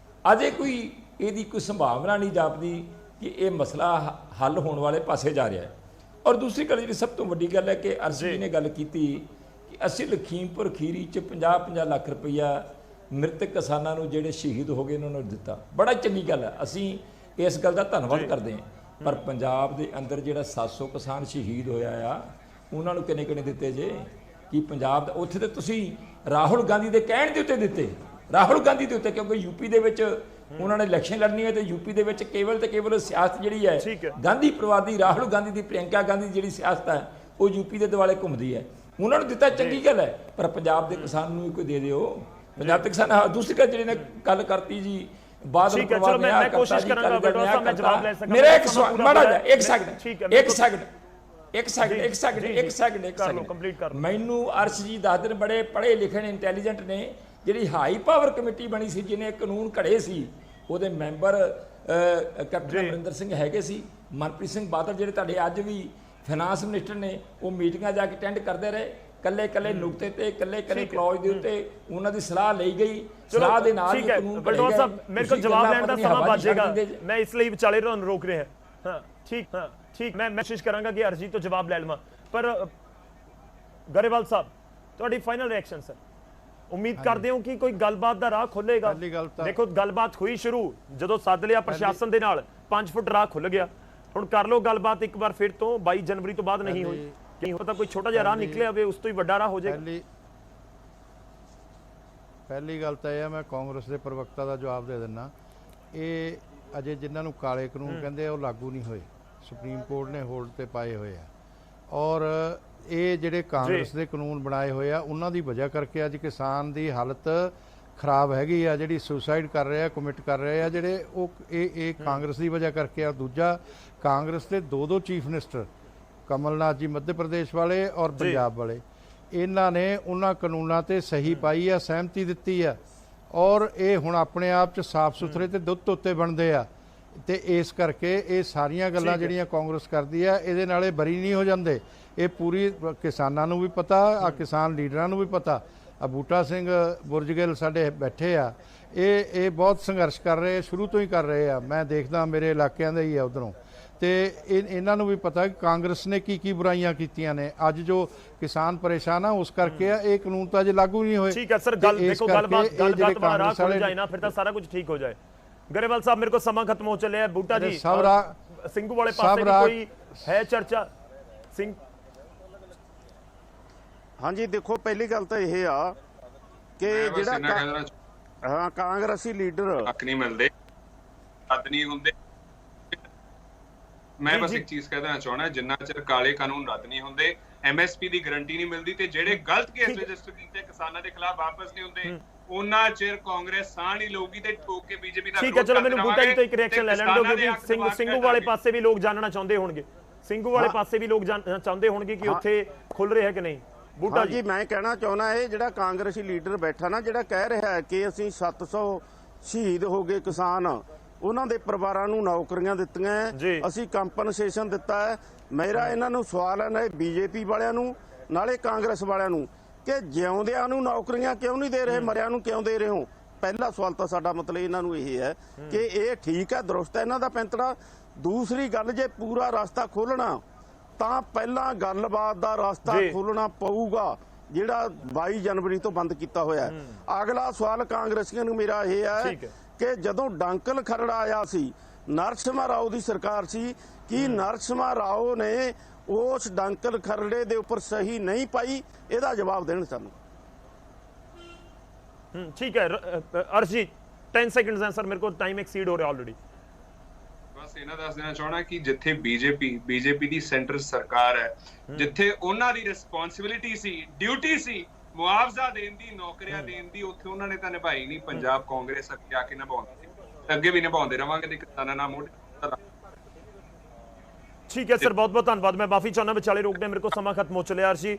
ਅਜੇ ਕੋਈ ਇਹਦੀ ਕੋਈ ਸੰਭਾਵਨਾ ਨਹੀਂ ਜਾਪਦੀ ਕਿ ਇਹ ਮਸਲਾ ਹੱਲ ਹੋਣ ਵਾਲੇ ਪਾਸੇ ਜਾ ਰਿਹਾ ਹੈ। ਔਰ ਦੂਸਰੀ ਗੱਲ ਜਿਹੜੀ ਸਭ ਤੋਂ ਵੱਡੀ ਗੱਲ ਹੈ ਕਿ ਅਰਸ਼ੀ ਜੀ ਨੇ ਗੱਲ ਕੀਤੀ ਕਿ ਅਸੀਂ ਲਖੀਮਪੁਰ ਖੀਰੀ 'ਚ 50-50 ਲੱਖ ਰੁਪਈਆ ਮ੍ਰਿਤਕ ਕਿਸਾਨਾਂ ਨੂੰ ਜਿਹੜੇ ਸ਼ਹੀਦ ਹੋ ਗਏ ਉਹਨਾਂ ਨੂੰ ਦਿੱਤਾ। ਬੜਾ ਚੰਗੀ ਗੱਲ ਹੈ, ਅਸੀਂ ਇਸ ਗੱਲ ਦਾ ਧੰਨਵਾਦ ਕਰਦੇ ਹਾਂ। ਪਰ ਪੰਜਾਬ ਦੇ ਅੰਦਰ ਜਿਹੜਾ 700 ਕਿਸਾਨ ਸ਼ਹੀਦ ਹੋਇਆ ਆ, ਉਹਨਾਂ ਨੂੰ ਕਿੰਨੇ ਦਿੱਤੇ ਜੇ? ਕਿ ਪੰਜਾਬ ਦਾ ਉੱਥੇ ਤੇ ਤੁਸੀਂ ਰਾਹੁਲ ਗਾਂਧੀ ਦੇ ਕਹਿਣ ਦੇ ਉੱਤੇ ਦਿੱਤੇ, ਰਾਹੁਲ ਗਾਂਧੀ ਦੇ ਉੱਤੇ, ਕਿਉਂਕਿ ਯੂਪੀ ਦੇ ਵਿੱਚ ਉਹਨਾਂ ਨੇ ਇਲੈਕਸ਼ਨ ਲੜਨੀ ਹੈ ਤੇ ਯੂਪੀ ਦੇ ਵਿੱਚ ਕੇਵਲ ਤੇ ਕੇਵਲ ਸਿਆਸਤ ਜਿਹੜੀ ਹੈ ਗਾਂਧੀ ਪਰਿਵਾਰ ਦੀ, ਰਾਹੁਲ ਗਾਂਧੀ ਦੀ, ਪ੍ਰਿਯੰਕਾ ਗਾਂਧੀ ਦੀ ਜਿਹੜੀ ਸਿਆਸਤ ਹੈ ਉਹ ਯੂਪੀ ਦੇ ਦੁਆਲੇ ਘੁੰਮਦੀ ਹੈ। ਉਹਨਾਂ ਨੂੰ ਦਿੱਤਾ ਚੰਗੀ ਗੱਲ ਹੈ, ਪਰ ਪੰਜਾਬ ਦੇ ਕਿਸਾਨ ਨੂੰ ਵੀ ਕੋਈ ਦੇ ਦਿਓ। ਪੰਜਾਬ ਦੇ ਕਿਸਾਨ ਦੂਸਰੀ ਗੱਲ ਜਿਹੜੀ ਨੇ ਗੱਲ ਕਰਤੀ ਜੀ ਬਾਦਲ ਪਰਿਵਾਰ ਨੇ ਮੈਂ ਕੋਸ਼ਿਸ਼ ਕਰਾਂਗਾ ਬੇਟਾ ਸਾਹਿਬ ਮੈਂ ਜਵਾਬ ਲੈ ਸਕਾਂ। ਮੇਰਾ ਇੱਕ ਸਵਾਲ ਮਾੜਾ ਜਿਹਾ ਇੱਕ ਸੈਕਿੰਡ ਮੈਨੂੰ ਅਰਸ਼ ਜੀ ਦੱਸ ਦੇਣ, ਬੜੇ ਪੜ੍ਹੇ ਲਿਖੇ ਨੇ, ਇੰਟੈਲੀਜੈਂਟ ਨੇ, ਜਿਹੜੀ ਹਾਈ ਪਾਵਰ ਕਮੇਟੀ ਬਣੀ ਸੀ ਜਿਹਨੇ ਕਾਨੂੰਨ ਘੜੇ ਸੀ, ਉਹਦੇ ਮੈਂਬਰ ਕੈਪਟਨ ਅਮਰਿੰਦਰ ਸਿੰਘ ਹੈਗੇ ਸੀ, ਮਨਪ੍ਰੀਤ ਸਿੰਘ ਬਾਦਲ ਜਿਹੜੇ ਤੁਹਾਡੇ ਅੱਜ ਵੀ ਫਾਈਨਾਂਸ ਮਿਨਿਸਟਰ ਨੇ, ਉਹ ਮੀਟਿੰਗਾਂ ਜਾ ਕੇ ਅਟੈਂਡ ਕਰਦੇ ਰਹੇ, ਕੱਲੇ ਨੁਕਤੇ ਤੇ ਕੱਲੇ ਕਲੌਜ ਦੇ ਉੱਤੇ ਉਹਨਾਂ ਦੀ ਸਲਾਹ ਲਈ ਗਈ, ਸਲਾਹ ਦੇ ਨਾਲ ਹੀ ਕਾਨੂੰਨ ਬਲਟੋਆ ਸਾਹਿਬ ਮੇਰੇ ਕੋਲ ਜਵਾਬ ਲੈਣ ਦਾ ਸਮਾਂ ਬਚ ਜਾਏਗਾ, ਮੈਂ ਇਸ ਲਈ ਵਿਚਾਲੇ ਤੁਹਾਨੂੰ ਰੋਕ ਰਿਹਾ ਹਾਂ। ਠੀਕ ਮੈਂ ਕੋਸ਼ਿਸ਼ ਕਰਾਂਗਾ ਕਿ ਅਰਜੀ ਤੋਂ ਜਵਾਬ ਲੈ ਲਵਾਂ, ਪਰ ਗਰੇਵਾਲ ਸਾਹਿਬ ਤੁਹਾਡੀ ਫਾਈਨਲ ਰਿਐਕਸ਼ਨ ਸਰ। ਉਮੀਦ ਕਰਦੇ ਹਾਂ ਕਿ ਕੋਈ ਗੱਲਬਾਤ ਦਾ ਰਾਹ ਖੁੱਲੇਗਾ। ਦੇਖੋ ਗੱਲਬਾਤ ਹੋਈ ਸ਼ੁਰੂ ਜਦੋਂ ਸੱਦ ਲਿਆ ਪ੍ਰਸ਼ਾਸਨ ਦੇ ਨਾਲ, 5 ਫੁੱਟ ਰਾਹ ਖੁੱਲ ਗਿਆ, ਹੁਣ ਕਰ ਲਓ ਗੱਲਬਾਤ ਇੱਕ ਵਾਰ ਫਿਰ ਤੋਂ। 22 ਜਨਵਰੀ ਤੋਂ ਬਾਅਦ ਨਹੀਂ ਹੋਈ, ਨਹੀਂ ਪਤਾ ਕੋਈ ਛੋਟਾ ਜਿਹਾ ਰਾਹ ਨਿਕਲਿਆ ਹੋਵੇ, ਉਸ ਤੋਂ ਹੀ ਵੱਡਾ ਰਾਹ ਹੋ ਜਾਏਗਾ। ਪਹਿਲੀ ਗੱਲ ਤਾਂ ਇਹ ਹੈ, ਮੈਂ ਕਾਂਗਰਸ ਦੇ ਪ੍ਰਵਕਤਾ ਦਾ ਜਵਾਬ ਦੇ ਦਿੰਦਾ, ਇਹ ਅਜੇ ਜਿਨ੍ਹਾਂ ਨੂੰ ਕਾਲੇ ਕਾਨੂੰਨ ਕਹਿੰਦੇ ਆ ਉਹ ਲਾਗੂ ਨਹੀਂ ਹੋਏ, ਸੁਪਰੀਮ ਕੋਰਟ ਨੇ ਹੋਲਡ ਤੇ ਪਾਏ ਹੋਏ ਆ। ਔਰ ਇਹ ਜਿਹੜੇ ਕਾਂਗਰਸ ਦੇ ਕਾਨੂੰਨ ਬਣਾਏ ਹੋਏ ਆ ਉਹਨਾਂ ਦੀ ਵਜ੍ਹਾ ਕਰਕੇ ਅੱਜ ਕਿਸਾਨ ਦੀ ਹਾਲਤ ਖਰਾਬ ਹੈਗੀ ਆ, ਜਿਹੜੀ ਸੁਸਾਈਡ ਕਰ ਰਹੇ ਆ, ਕਮਿਟ ਕਰ ਰਹੇ ਆ ਜਿਹੜੇ, ਉਹ ਇਹ ਕਾਂਗਰਸ ਦੀ ਵਜ੍ਹਾ ਕਰਕੇ ਆ। ਦੂਜਾ, ਕਾਂਗਰਸ ਦੇ ਦੋ ਚੀਫ ਮਿਨਿਸਟਰ, ਕਮਲਨਾਥ ਜੀ ਮੱਧ ਪ੍ਰਦੇਸ਼ ਵਾਲੇ ਔਰ ਪੰਜਾਬ ਵਾਲੇ, ਇਹਨਾਂ ਨੇ ਉਹਨਾਂ ਕਾਨੂੰਨਾਂ ਤੇ ਸਹੀ ਪਾਈ ਆ, ਸਹਿਮਤੀ ਦਿੱਤੀ ਆ, ਔਰ ਇਹ ਹੁਣ ਆਪਣੇ ਆਪ 'ਚ ਸਾਫ਼ ਸੁਥਰੇ ਤੇ ਦੁੱਧ ਧੋਤੇ ਬਣਦੇ ਆ। ਤੇ ਇਸ ਕਰਕੇ ਇਹ ਸਾਰੀਆਂ ਗੱਲਾਂ ਜਿਹੜੀਆਂ ਕਾਂਗਰਸ ਕਰਦੀ ਆ, ਇਹਦੇ ਨਾਲੇ ਬਰੀ ਨਹੀਂ ਹੋ ਜਾਂਦੇ। ਇਹ ਪੂਰੀ ਕਿਸਾਨਾਂ ਨੂੰ ਵੀ ਪਤਾ, ਆ ਕਿਸਾਨ ਲੀਡਰਾਂ ਨੂੰ ਵੀ ਪਤਾ। ਆ ਬੂਟਾ ਸਿੰਘ ਬੁਰਜਗਿੱਲ ਸਾਡੇ ਬੈਠੇ ਆ, ਇਹ ਬਹੁਤ ਸੰਘਰਸ਼ ਕਰ ਰਹੇ, ਸ਼ੁਰੂ ਤੋਂ ਹੀ ਕਰ ਰਹੇ ਆ। ਮੈਂ ਦੇਖਦਾ ਮੇਰੇ ਇਲਾਕਿਆਂ ਦੇ ਹੀ ਆ ਉਧਰੋਂ, ਤੇ ਇਹਨਾਂ ਨੂੰ ਵੀ ਪਤਾ ਕਿ ਕਾਂਗਰਸ ਨੇ ਕੀ ਬੁਰਾਈਆਂ ਕੀਤੀਆਂ ਨੇ। ਅੱਜ ਜੋ ਕਿਸਾਨ ਪਰੇਸ਼ਾਨ ਆ ਉਸ ਕਰਕੇ ਆ, ਇਹ ਕਾਨੂੰਨ ਤਾਂ ਅਜੇ ਲਾਗੂ ਨਹੀਂ ਹੋਏ। ਠੀਕ ਹੈ ਸਰ, ਦੇਖੋ ਗੱਲਬਾਤ ਵਾਲਾ ਖੁੱਲ ਜਾਏ ਨਾ, ਫਿਰ ਤਾਂ ਸਾਰਾ ਕੁਝ ਠੀਕ ਹੋ ਜਾਏ। ਗਰੇਵਾਲ ਸਾਹਿਬ ਮੇਰੇ ਕੋਲ ਸਮਾਂ ਖਤਮ ਹੋ ਚੱਲਿਆ। ਬੂਟਾ ਜੀ ਸਿੰਘੂ ਵਾਲੇ ਪਾਸੇ ਵੀ ਕੋਈ ਹੈ ਚਰਚਾ? ਸਿੰਘ ਹਾਂਜੀ, ਦੇਖੋ ਪਹਿਲੀ ਗੱਲ ਤਾਂ ਇਹ ਆ ਕਿ ਜਿਹੜਾ ਕਾਂਗਰਸੀ ਲੀਡਰ ਹੱਕ ਨਹੀਂ ਮਿਲਦੇ, ਰੱਦ ਨਹੀਂ ਹੁੰਦੇ। ਮੈਂ ਬਸ ਇੱਕ ਚੀਜ਼ ਕਹਿ ਦੇਣਾ ਚਾਹੁੰਦਾ, ਜਿੰਨਾ ਚਿਰ ਕਾਲੇ ਕਾਨੂੰਨ ਰੱਦ ਨਹੀਂ ਹੁੰਦੇ, MSP ਦੀ ਗਾਰੰਟੀ ਨਹੀਂ ਮਿਲਦੀ, ਤੇ ਜਿਹੜੇ ਗਲਤ ਕੇਸ ਰਜਿਸਟਰ ਕੀਤੇ ਕਿਸਾਨਾਂ ਦੇ ਖਿਲਾਫ ਵਾਪਸ ਨਹੀਂ ਹੁੰਦੇ, ਉਹਨਾਂ ਚਿਰ ਕਾਂਗਰਸ ਸਾਹ ਨਹੀਂ ਲਊਗੀ ਤੇ ਠੋਕ ਕੇ ਬੀਜੇਪੀ ਦਾ। ਠੀਕ ਹੈ, ਚਲੋ ਮੈਨੂੰ ਬੂਟਾ ਜੀ ਤੋਂ ਇੱਕ ਰਿਐਕਸ਼ਨ ਲੈ ਲੈਣ ਦਿਓ, ਕਿਉਂਕਿ ਸਿੰਘੂ ਵਾਲੇ ਪਾਸੇ ਵੀ ਲੋਕ ਜਾਣਨਾ ਚਾਹੁੰਦੇ ਹੋਣਗੇ, ਸਿੰਘੂ ਵਾਲੇ ਪਾਸੇ ਵੀ ਲੋਕ ਚਾਹੁੰਦੇ ਹੋਣਗੇ ਕਿ ਉੱਥੇ ਖੁੱਲ ਰਿਹਾ ਕਿ ਨਹੀਂ। ਬੂਟਾ ਜੀ ਮੈਂ ਕਹਿਣਾ ਚਾਹੁੰਦਾ, ਇਹ ਜਿਹੜਾ ਕਾਂਗਰਸੀ ਲੀਡਰ ਬੈਠਾ ਨਾ, ਜਿਹੜਾ ਕਹਿ ਰਿਹਾ ਹੈ ਕਿ ਅਸੀਂ 700 ਸ਼ਹੀਦ ਹੋ ਗਏ ਕਿਸਾਨ, ਉਹਨਾਂ ਦੇ ਪਰਿਵਾਰਾਂ ਨੂੰ ਨੌਕਰੀਆਂ ਦਿੱਤੀਆਂ, ਅਸੀਂ ਕੰਪਨਸੇਸ਼ਨ ਦਿੱਤਾ ਹੈ। ਮੇਰਾ ਇਹਨਾਂ ਨੂੰ ਸਵਾਲ ਹੈ, ਨਾਲੇ ਬੀਜੇਪੀ ਵਾਲਿਆਂ ਨੂੰ ਨਾਲੇ ਕਾਂਗਰਸ ਵਾਲਿਆਂ ਨੂੰ, ਕਿ ਜਿਉਂਦਿਆਂ ਨੂੰ ਨੌਕਰੀਆਂ ਕਿਉਂ ਨਹੀਂ ਦੇ ਰਹੇ, ਮਰਿਆਂ ਨੂੰ ਕਿਉਂ ਦੇ ਰਹੇ ਹੋ? ਪਹਿਲਾ ਸਵਾਲ ਤਾਂ ਸਾਡਾ ਮਤਲਬ ਇਹਨਾਂ ਨੂੰ ਇਹ ਹੈ ਕਿ ਇਹ ਠੀਕ ਹੈ, ਦਰੁਸਤ ਹੈ ਇਹਨਾਂ ਦਾ ਪੈਂਤੜਾ। ਦੂਸਰੀ ਗੱਲ, ਜੇ ਪੂਰਾ ਰਸਤਾ ਖੋਲ੍ਹਣਾ ਤਾਂ ਪਹਿਲਾਂ ਗੱਲਬਾਤ ਦਾ ਰਸਤਾ ਖੋਲ੍ਹਣਾ ਪਊਗਾ, ਜਿਹੜਾ 22 ਜਨਵਰੀ ਤੋਂ ਬੰਦ ਕੀਤਾ ਹੋਇਆ ਹੈ। ਅਗਲਾ ਸਵਾਲ ਕਾਂਗਰਸੀਆਂ ਨੂੰ ਮੇਰਾ ਇਹ ਹੈ ਕਿ ਜਦੋਂ ਡੰਕਲ ਖਰੜਾ ਆਇਆ ਸੀ, ਨਰਸਿਮਹਾ ਰਾਓ ਦੀ ਸਰਕਾਰ ਸੀ, ਕਿ ਨਰਸਿਮਹਾ ਰਾਓ ਨੇ ਉਸ ਡੰਕਲ ਖਰੜੇ ਦੇ ਉੱਪਰ ਸਹੀ ਨਹੀਂ ਪਾਈ? ਇਹਦਾ ਜਵਾਬ ਦੇਣ ਸਾਨੂੰ। ਠੀਕ ਹੈ ਅਰਸ਼ਜੀਤ, 10 ਸੈਕਿੰਡਸ ਹੈ ਸਰ, ਮੇਰੇ ਕੋਲ ਟਾਈਮ ਐਕਸੀਡ ਹੋ ਰਿਹਾ ਆਲਰੇਡੀ। ਬਸ ਇਹਨਾਂ ਦੱਸ ਦੇਣਾ ਚਾਹਣਾ ਕਿ ਜਿੱਥੇ ਬੀਜੇਪੀ ਦੀ ਸੈਂਟਰ ਸਰਕਾਰ ਹੈ, ਜਿੱਥੇ ਉਹਨਾਂ ਦੀ ਰਿਸਪੌਂਸਿਬਿਲਿਟੀ ਸੀ, ਡਿਊਟੀ ਸੀ ਮੁਆਵਜ਼ਾ ਦੇਣ ਦੀ, ਨੌਕਰੀਆਂ ਦੇਣ ਦੀ, ਉੱਥੇ ਉਹਨਾਂ ਨੇ ਤਾਂ ਨਿਭਾਈ ਨਹੀਂ। ਪੰਜਾਬ ਕਾਂਗਰਸ ਅੱਗੇ ਆ ਕੇ ਨਿਭਾਉਂਦੀ, ਅੱਗੇ ਵੀ ਨਿਭਾਉਂਦੇ ਰਵਾਂਗੇ ਤੇ ਕਿਸਾਨਾਂ ਨਾਲ ਮੋਢੇ। ਠੀਕ ਹੈ ਸਰ, ਬਹੁਤ ਬਹੁਤ ਧੰਨਵਾਦ। ਮੈਂ ਮਾਫੀ ਚਾਹੁੰਦਾ ਵਿਚਾਲੇ ਰੋਕਦੇ, ਮੇਰੇ ਕੋਲ ਸਮਾਂ ਖਤਮ ਹੋ ਚੱਲਿਆ। ਅਰਸ਼ੀ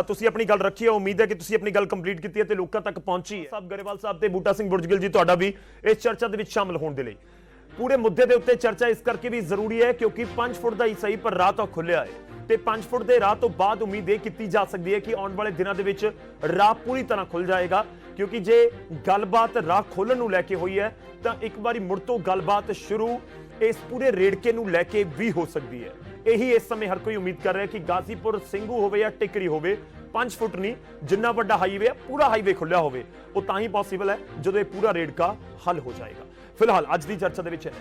ਤੁਸੀਂ ਆਪਣੀ ਗੱਲ ਰੱਖੀ ਹੈ, ਉਮੀਦ ਹੈ ਕਿ ਤੁਸੀਂ ਆਪਣੀ ਗੱਲ ਕੰਪਲੀਟ ਕੀਤੀ ਹੈ ਤੇ ਲੋਕਾਂ ਤੱਕ ਪਹੁੰਚੀ ਹੈ। ਸਾਹਿਬ ਗਰੇਵਾਲ ਸਾਹਿਬ ਤੇ ਬੂਟਾ ਸਿੰਘ ਬੁਰਜਗਿਲ ਜੀ, ਤੁਹਾਡਾ ਵੀ ਇਸ ਚਰਚਾ ਦੇ ਵਿੱਚ ਸ਼ਾਮਲ ਹੋਣ ਦੇ ਲਈ। ਪੂਰੇ ਮੁੱਦੇ ਦੇ ਉੱਤੇ ਚਰਚਾ ਇਸ ਕਰਕੇ ਵੀ ਜ਼ਰੂਰੀ ਹੈ ਕਿਉਂਕਿ 5 ਫੁੱਟ ਦਾ ਹੀ ਸਹੀ ਪਰ ਰਾਹ ਤਾਂ ਖੁੱਲਿਆ ਹੈ ਤੇ 5 ਫੁੱਟ ਦੇ ਰਾਹ ਤੋਂ ਬਾਅਦ ਉਮੀਦ ਇਹ ਕੀਤੀ ਜਾ ਸਕਦੀ ਹੈ ਕਿ ਆਉਣ ਵਾਲੇ ਦਿਨਾਂ ਦੇ ਵਿੱਚ ਰਾਹ ਪੂਰੀ ਤਰ੍ਹਾਂ ਖੁੱਲ ਜਾਏਗਾ, ਕਿਉਂਕਿ ਜੇ ਗੱਲਬਾਤ ਰਾਹ ਖੋਲਣ ਨੂੰ ਲੈ ਕੇ ਹੋਈ ਹੈ ਤਾਂ ਇੱਕ ਵਾਰੀ ਮੁੜ ਤੋਂ ਗੱਲਬਾਤ ਸ਼ੁਰੂ ਇਸ ਪੂਰੇ ਰੇੜਕੇ ਨੂੰ ਲੈ ਕੇ ਵੀ ਹੋ ਸਕਦੀ ਹੈ। ਇਹੀ ਇਸ ਸਮੇਂ ਹਰ ਕੋਈ ਉਮੀਦ ਕਰ ਰਿਹਾ ਕਿ ਗਾਜ਼ੀਪੁਰ ਸਿੰਘੂ ਹੋਵੇ ਜਾਂ ਟਿਕਰੀ ਹੋਵੇ, 5 ਫੁੱਟ ਨਹੀਂ, ਜਿੰਨਾ ਵੱਡਾ ਹਾਈਵੇ ਹੈ ਪੂਰਾ ਹਾਈਵੇ ਖੁੱਲਿਆ ਹੋਵੇ, ਉਹ ਤਾਂ ਹੀ ਪੋਸੀਬਲ ਹੈ ਜਦੋਂ ਇਹ ਪੂਰਾ ਰੇੜਕਾ ਹੱਲ ਹੋ ਜਾਏਗਾ। ਫਿਲਹਾਲ ਅੱਜ ਦੀ ਚਰਚਾ ਦੇ ਵਿੱਚ ਹੈ।